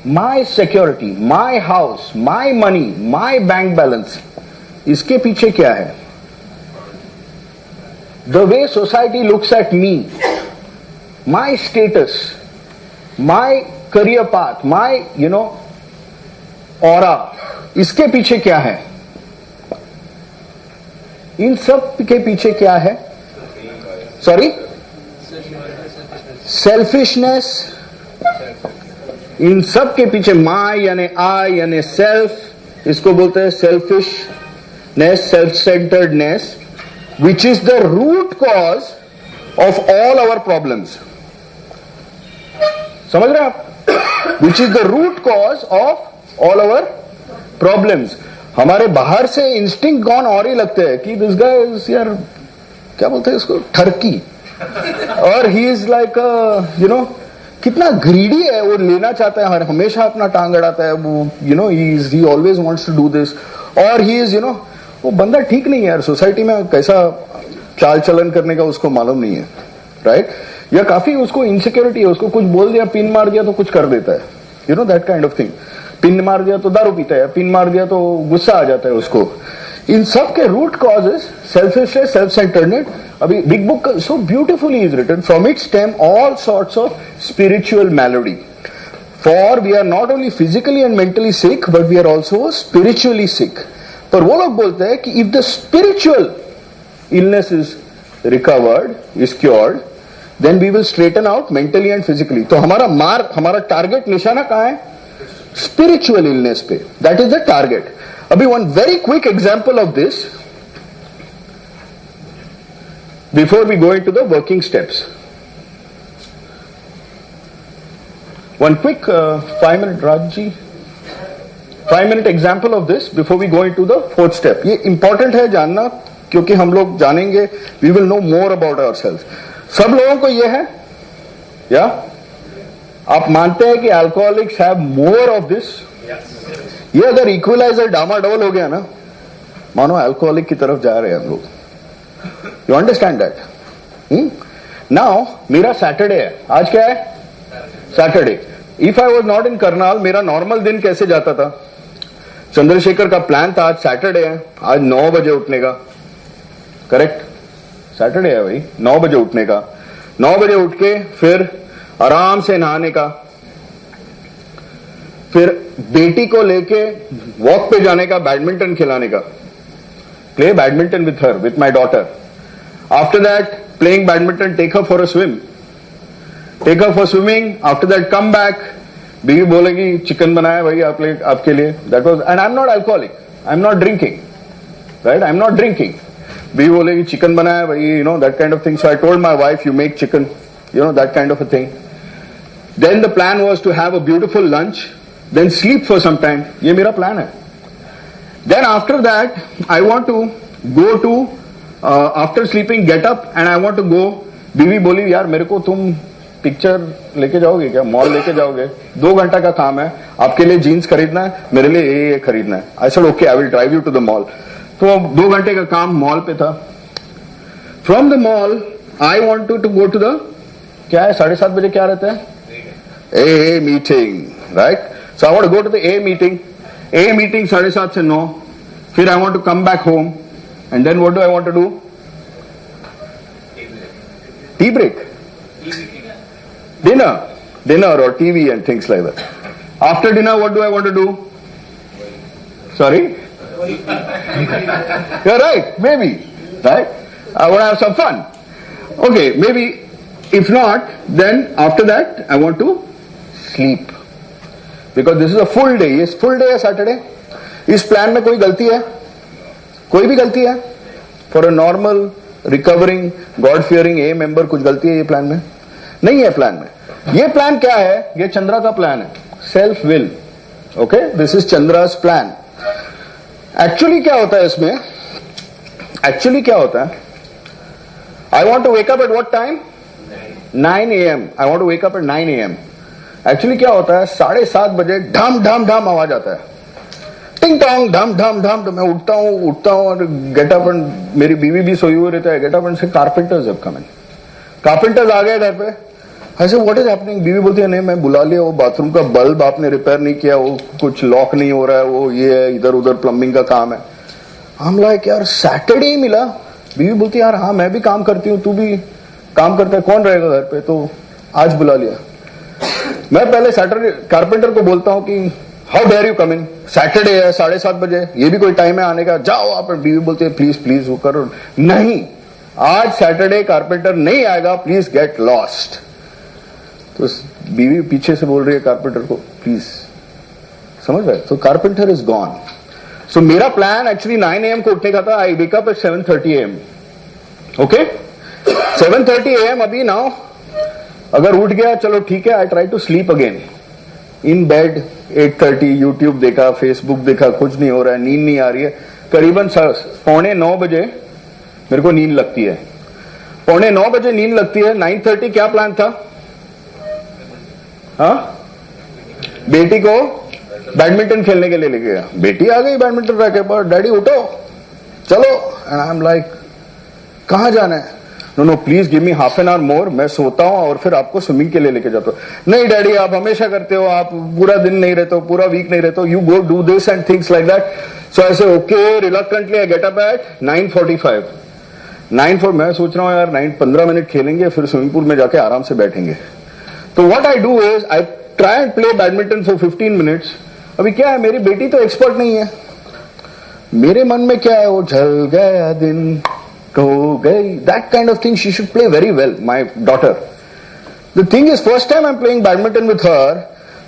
my security, my house, my money, my bank balance. इसके पीछे क्या है? The way society looks at me, my status, my career path, my aura, इसके पीछे क्या है? इन सब के पीछे क्या है? Sorry, selfishness. इन सब के पीछे माई यानी आई यानी सेल्फ, इसको बोलते हैं selfishness, self centredness, which is the root cause of all our problems. समझ रहे हैं आप? Which is the root cause of all our problems. हमारे बाहर से इंस्टिंक्ट गॉन और ही लगते हैं कि दिस गाय इज, यार क्या बोलते हैं इसको, ठरकी, और ही इज लाइक कितना ग्रीडी है, वो लेना चाहता है, हर हमेशा अपना टांग अड़ाता है, वो he always wants to do this, और ही इज वो बंदा ठीक नहीं है यार, सोसाइटी में कैसा चाल चलन करने का उसको मालूम नहीं है, राइट? या काफी उसको इनसिक्योरिटी है, उसको कुछ बोल दिया, पिन मार दिया तो कुछ कर देता है, that kind of thing. Pin मार दिया तो दारू पीता है, पिन मार दिया तो गुस्सा आ जाता है उसको। इन सब के root causes selfishness, self centeredness. अभी big book so beautifully is written, from it stem all sorts of spiritual malady, for we are not only physically and mentally sick but we are also spiritually sick. पर वो लोग बोलते हैं कि if the spiritual illness is recovered, is cured, then we will straighten out mentally and physically. तो हमारा target निशाना कहां है? स्पिरिचुअल इलनेस पे, दैट इज द टारगेट। अभी one very quick example of this before we go into the working steps. One quick 5 minute, Raj ji, 5 minute example of this before we go into the 4th step. ये important है जानना, क्योंकि हम लोग जानेंगे, we will know more about ourselves. सब लोगों को ये है, या आप मानते हैं कि alcoholics have more of this? ये अगर इक्वलाइजर डामाडोल हो गया ना, मानो अल्कोहलिक की तरफ जा रहे हैं हम लोग। You understand that? नाउ मेरा सैटरडे है, आज क्या है? Saturday. If I was not in Karnal, मेरा नॉर्मल दिन कैसे जाता था? चंद्रशेखर का प्लान था, आज सैटरडे है, आज 9 बजे उठने का, करेक्ट? सैटरडे है भाई, 9 बजे उठने का, 9 बजे उठ के फिर आराम से नहाने का, फिर बेटी को लेके वॉक पे जाने का, बैडमिंटन खिलाने का, play badminton with her, with my daughter. After that playing badminton, take her for a swim, take her for swimming, after that come back, बीवी बोलेगी चिकन बनाया भाई आपके लिए, that was, and I am not alcoholic, I am not drinking, right? I am not drinking. बीवी बोलेगी chicken बनाया भाई, that kind of thing. So I told my wife, you make chicken, that kind of a thing. Then the plan was to have a beautiful lunch, then sleep for some time. ये मेरा plan है. Then after that, I want to go to, after sleeping, get up and I want to go. बीवी बोली यार मेरे को तुम picture लेके जाओगे क्या, मॉल लेके जाओगे? 2 घंटा का काम है, आपके लिए जीन्स खरीदना है, मेरे लिए ये खरीदना है। I said okay, I will drive you to the mall. तो 2 घंटे का काम मॉल पे था. From the mall, I wanted to go to the, क्या है 7:30 बजे क्या रहता है? A meeting, right? So I want to go to the A meeting. A meeting 7:30 से 9. फिर I want to come back home and then what do I want to do? Tea break, dinner और TV and things like that. After dinner what do I want to do? Sorry, you are right, maybe, right? I want to have some fun. Okay, maybe if not, then after that I want to sleep because this is a full day. Yes, full day है Saturday. इस plan में कोई गलती है? कोई भी गलती है? For a normal recovering God fearing A member कुछ गलती है ये प्लान में? नहीं है प्लान में. ये प्लान क्या है? ये चंद्रा का प्लान है. Self will. Okay, this is Chandra's plan. Actually क्या होता है इसमें? Actually क्या होता है? I want to wake up at what time? 9 a.m. I want to wake up at 9 a.m. Actually क्या होता है? 7:30 बजे ढम ढम ढम आवाज आता है. टिंग टोंग ढम ढम ढम. तो मैं उठता हूँ और गेट अप एंड मेरी बीवी भी सोई हुई रहता है. Get up and say carpenters have come in. Carpenters आ गए घर पे. ऐसे व्हाट इज हैपनिंग? बीवी बोलती है नहीं मैं बुला लिया, वो बाथरूम का बल्ब आपने रिपेयर नहीं किया, वो कुछ लॉक नहीं हो रहा है, वो ये है, इधर उधर प्लम्बिंग का काम है. हम लाइक यार सैटरडे ही मिला। बीवी बोलती यार हाँ मैं भी काम करती हूँ, तू भी काम करता है, कौन रहेगा घर पे, तो आज बुला लिया। मैं पहले सैटरडे कारपेंटर को बोलता हूँ कि how dare you come in, Saturday है 7:30 बजे, ये भी कोई टाइम है आने का, जाओ आप। बीवी बोलती है प्लीज प्लीज वो करो, नहीं आज सैटरडे कारपेंटर नहीं आएगा, प्लीज गेट लॉस्ट। तो बीवी पीछे से बोल रही है कारपेंटर को प्लीज, समझ रहे, तो कारपेंटर इज गॉन। सो मेरा प्लान एक्चुअली 9 AM को उठने का था। I wake up at 7:30 AM। Okay 7:30 AM। अभी नाउ अगर उठ गया चलो ठीक है, I try to sleep again in bed. 8:30 YouTube देखा, फेसबुक देखा, कुछ नहीं हो रहा है, नींद नहीं आ रही है। करीबन 8:45 बजे मेरे को नींद लगती है, 8:45 बजे नींद लगती है। 9:30 क्या प्लान था? हाँ, बेटी को बैडमिंटन खेलने के लिए लेके गया। बेटी आ गई बैडमिंटन रैकेट पर, डैडी उठो चलो। एंड आई एम लाइक कहां जाना है? No no please give me half an hour more, मैं सोता हूं और फिर आपको स्विमिंग के लिए लेके जाता हूं। नहीं डैडी आप हमेशा करते हो, आप पूरा दिन नहीं रहते हो, पूरा वीक नहीं रहते हो, you go do this and things like that. So I say okay, reluctantly I get up at 9:45। 9:4 मैं सोच रहा हूं यार 15 मिनट खेलेंगे फिर स्विमिंग पूल में जाके आराम से बैठेंगे। तो what I do is I try and play badminton for 15 minutes. अभी क्या है, मेरी बेटी तो एक्सपर्ट नहीं है, मेरे मन में क्या है, वो झल गया दिन हो गई, that kind of thing she should play very well, my daughter. The thing is first time I am playing badminton with हर,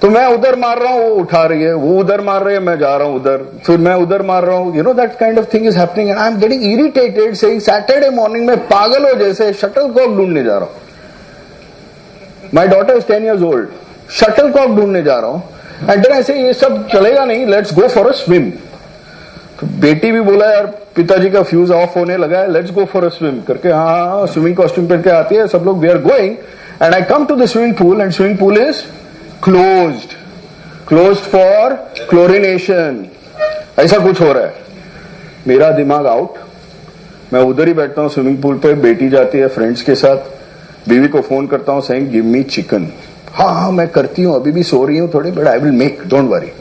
तो मैं उधर मार रहा हूं, वो उठा रही है, वो उधर मार रही है, मैं जा रहा हूं उधर, फिर मैं उधर मार रहा हूं, you know that kind of thing is happening and I am getting irritated, saying Saturday morning में पागल हो जैसे शटलकॉक ढूंढने जा रहा हूं। My daughter is 10 years old, shuttlecock ढूंढने जा रहा हूं एंड देन ऐसे ये सब चलेगा नहीं, let's go for a swim. तो बेटी भी बोला यार पिताजी का फ्यूज ऑफ होने लगा है, let's go for a swim करके, हाँ स्विमिंग कॉस्ट्यूम पहन के आती है सब लोग, we are going and I come to the swimming pool and swimming pool is closed for chlorination, ऐसा कुछ हो रहा है। मेरा दिमाग आउट, मैं उधर ही बैठता हूँ स्विमिंग पूल पे, बेटी जाती है फ्रेंड्स के साथ, बीवी को फोन करता हूँ सेइंग गिव मी चिकन। हाँ हाँ मैं करती हूँ, अभी भी सो रही हूँ थोड़ी, but I will make, don't worry.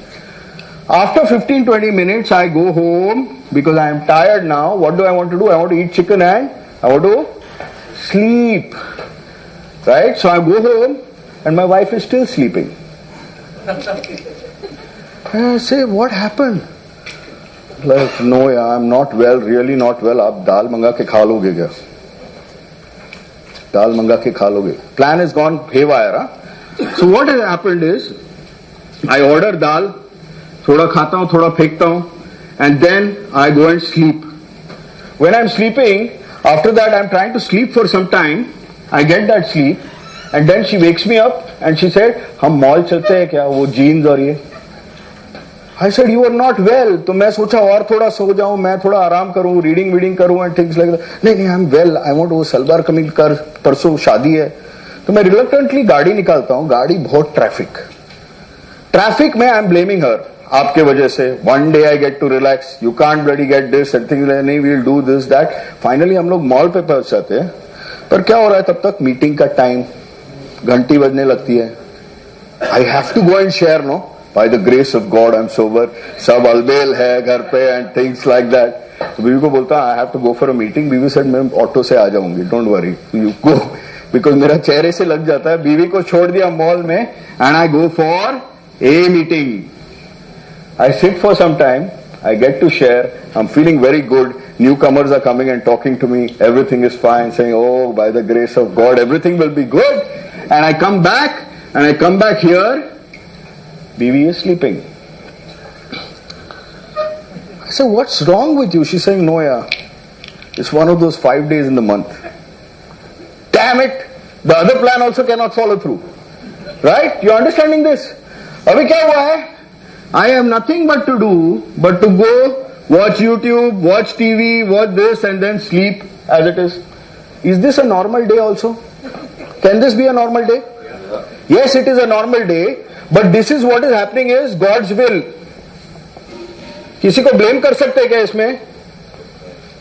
After 15-20 minutes, I go home because I am tired now. What do I want to do? I want to eat chicken and I want to sleep. Right? So I go home and my wife is still sleeping. And I say, what happened? Like, no, yeah, I'm not well, really not well. आप दाल मंगा के खा लोगे क्या? दाल मंगा के खा लोगे. Plan is gone haywire. Huh? So what has happened is, I order dal. थोड़ा खाता हूं, थोड़ा फेंकता हूं, and then I go and sleep. When I'm sleeping, after that I'm trying to sleep for some time. I get that sleep, and then she wakes me up and she said, "हम mall चलते हैं क्या? वो jeans और ये." I said, "You are not well." तो मैं सोचा और थोड़ा सो जाऊं, मैं थोड़ा आराम करूं, रीडिंग करूं and things like that. नहीं I'm well. I want वो सलवार कमीज कर, परसों शादी है. तो मैं रिलक्टेंटली गाड़ी निकालता हूं, गाड़ी बहुत ट्रैफिक में आई एम ब्लेमिंग हर, आपके वजह से। One day I get to relax, you can't bloody get this and things, नहीं will do this that. Finally हम लोग मॉल पे पहुंच जाते हैं, पर क्या हो रहा है तब तक मीटिंग का टाइम, घंटी बजने लगती है। I have to go and share, no, by the grace of God I am sober, सब अलबेल है घर पे एंड थिंग्स लाइक दैट। तो बीवी को बोलता I have to go for a meeting. बीवी सेड मैं ऑटो से आ जाऊंगी, don't worry you go, because मेरा चेहरे से लग जाता है। बीवी को छोड़ दिया मॉल में and I go for a meeting. I sit for some time, I get to share, I'm feeling very good, newcomers are coming and talking to me, everything is fine, saying, oh, by the grace of God, everything will be good. And I come back here, Bibi is sleeping. I say, what's wrong with you? She's saying, no, yeah, it's one of those 5 days in the month. Damn it, the other plan also cannot follow through. Right? You understanding this? अभी क्या हुआ है? I have nothing but to go watch YouTube, watch TV, watch this and then sleep as it is. Is this a normal day also? Can this be a normal day? Yes, it is a normal day, but this is what is happening is God's will. किसी को blame कर सकते हैं क्या इसमें?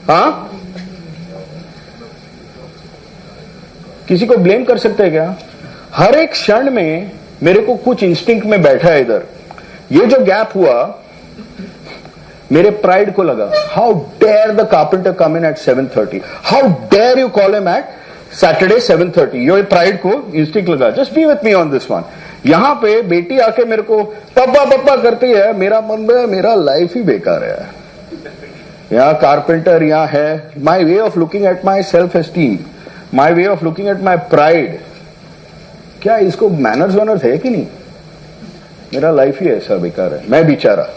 हाँ? किसी को blame कर सकते हैं क्या? हर एक क्षण में मेरे को कुछ इंस्टिंक्ट में बैठा है इधर। ये जो गैप हुआ, मेरे प्राइड को लगा, how dare the carpenter come in at 7:30, how dare you call him at Saturday 7:30. Your pride को इंस्टिंक्ट लगा. Just be with me on this one. यहां पे बेटी आके मेरे को पप्पा पप्पा करती है, मेरा मन में मेरा लाइफ ही बेकार है. यहां कारपेंटर यहां है. My way of looking at my self esteem, my way of looking at my pride, क्या इसको मैनर्स वैनर्स है कि नहीं? मेरा लाइफ ही ऐसा बेकार है, मैं बेचारा.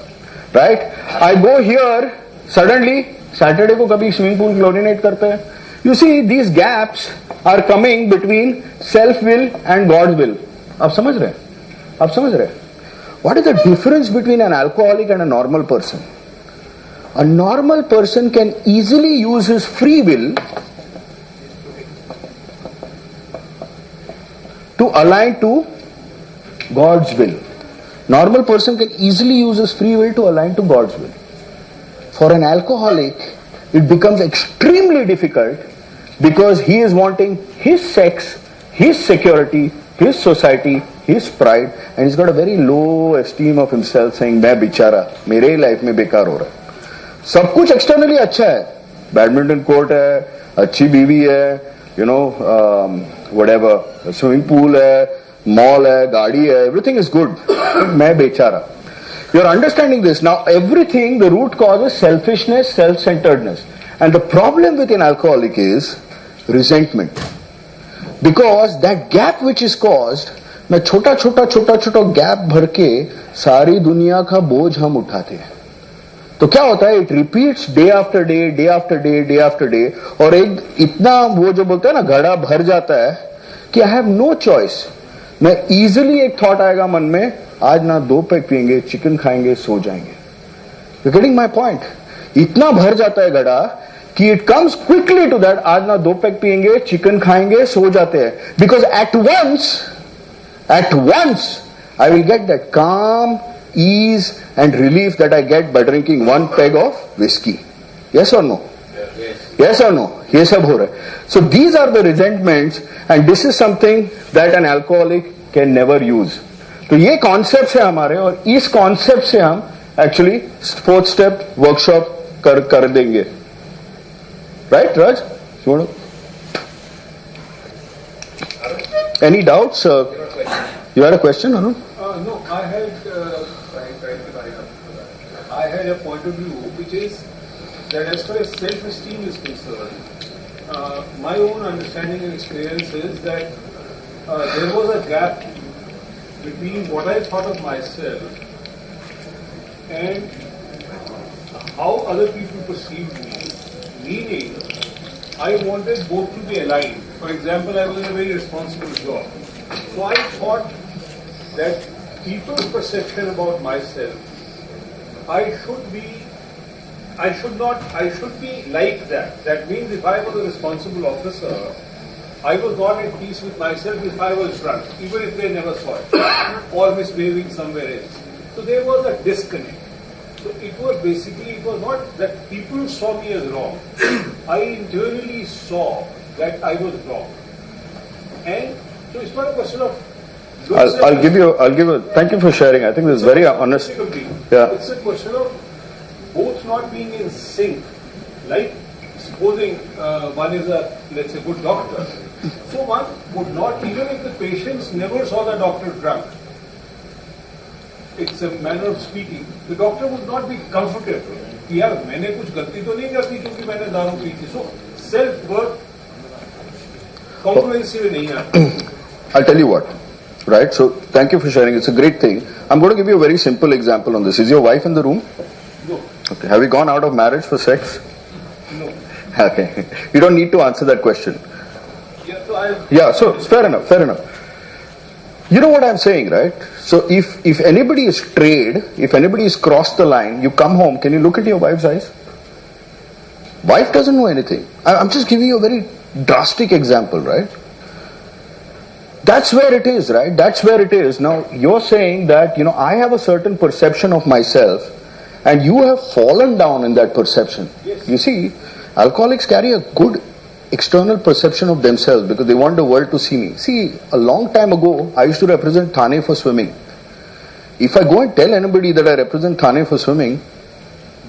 Right. I go here, suddenly Saturday को कभी स्विमिंग पूल क्लोरिनेट करते हैं. You see, these gaps are coming between self-will and God's will. आप समझ रहे हैं? आप समझ रहे हैं? What is the difference between an alcoholic and a normal person? A normal person can easily use his free will to align to God's will. Normal person can easily use his free will to align to God's will. For an alcoholic, it becomes extremely difficult because he is wanting his sex, his security, his society, his pride, and he's got a very low esteem of himself, saying मैं बेचारा, मेरे ही life में बेकार हो रहा है. सब कुछ एक्सटर्नली अच्छा है, बैडमिंटन कोर्ट है, अच्छी बीवी है, you know whatever, swimming pool है, मॉल है, गाड़ी है, एवरीथिंग इज गुड. मैं बेचारा. You are understanding this now. Everything, the root cause is selfishness, self-centeredness, and the problem with an alcoholic is resentment, because that gap which is caused, मैं छोटा छोटा gap भर के सारी दुनिया का बोझ हम उठाते हैं. तो क्या होता है, it repeats day after day, day after day, day after day, और एक इतना वो जो बोलते हैं ना घड़ा भर जाता है कि आई हैव नो चॉइस. मैं इजिली एक थॉट आएगा मन में, आज ना 2 पैक पियेंगे, चिकन खाएंगे, सो जाएंगे. You getting my point? इतना भर जाता है घड़ा कि it comes quickly to that, आज ना 2 पैक पियेंगे, चिकन खाएंगे, सो जाते हैं. Because at once I will get that काम, ease and relief that I get by drinking 1 peg of whiskey. Yes or no? Yes or no? ये सब हो रहा है. So these are the resentments, and this is something that an alcoholic can never use. तो ये concept है हमारे, और इस कॉन्सेप्ट से हम एक्चुअली 4th स्टेप वर्कशॉप कर देंगे. Right Raj? Any doubts? You had a question, Anu?
No, I had a point of view which is that as far as self-esteem is concerned, my own understanding and experience is that there was a gap between what I thought of myself and how other people perceived me. Meaning, I wanted both to be aligned. For example, I was in a very responsible job. So I thought that people's perception about myself, I should be like that. That means if I was a responsible officer, I was not at peace with myself if I was drunk, even if they never saw it, or misbehaving somewhere else. So there was a disconnect. So it was not that people saw me as wrong. I internally saw that I was wrong. And so it's not a question of
I'll give you. Thank you for sharing. I think this is very honest. Yeah.
It's a question of both not being in sync. Like supposing one is let's say, good doctor. So one would not, even if the patients never saw the doctor drunk, it's a manner of speaking, the doctor would not be comfortable. यार मैंने कुछ गलती तो नहीं कर दी क्योंकि मैंने दारू पी थी. So self-worth congruency में नहीं आता.
I'll tell you what. Right, so thank you for sharing. It's a great thing. I'm going to give you a very simple example on this. Is your wife in the room?
No.
Okay. Have you gone out of marriage for sex?
No.
Okay. You don't need to answer that question.
Yeah,
so fair enough. You know what I'm saying, right? So if anybody is strayed, if anybody has crossed the line, you come home, can you look at your wife's eyes? Wife doesn't know anything. I'm just giving you a very drastic example, right? That's where it is, right? That's where it is. Now, you're saying that, I have a certain perception of myself, and you have fallen down in that perception.
Yes.
You see, alcoholics carry a good external perception of themselves because they want the world to see me. See, a long time ago, I used to represent Thane for swimming. If I go and tell anybody that I represent Thane for swimming,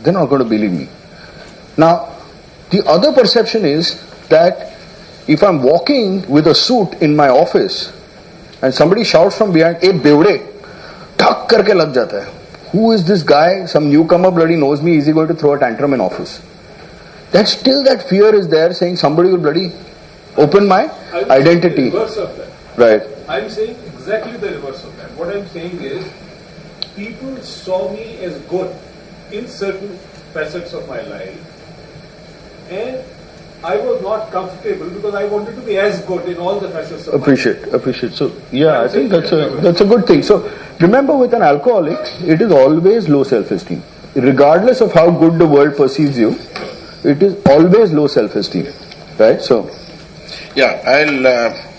they're not going to believe me. Now, the other perception is that if I'm walking with a suit in my office and somebody shouts from behind, "Hey, bewde," thak karke lag jata hai. Who is this guy? Some newcomer bloody knows me. Is he going to throw a tantrum in office? That fear is there, saying somebody will bloody open my identity.
The reverse of that.
Right.
I'm saying exactly the reverse of that. What I'm saying is, people saw me as good in certain facets of my life, and I was not comfortable because I wanted to be as good in all the facets of
Appreciate. So yeah, I think that's a good thing. So remember, with an alcoholic, it is always low self-esteem, regardless of how good the world perceives you. It is always low self-esteem, right? So
Yeah, I'll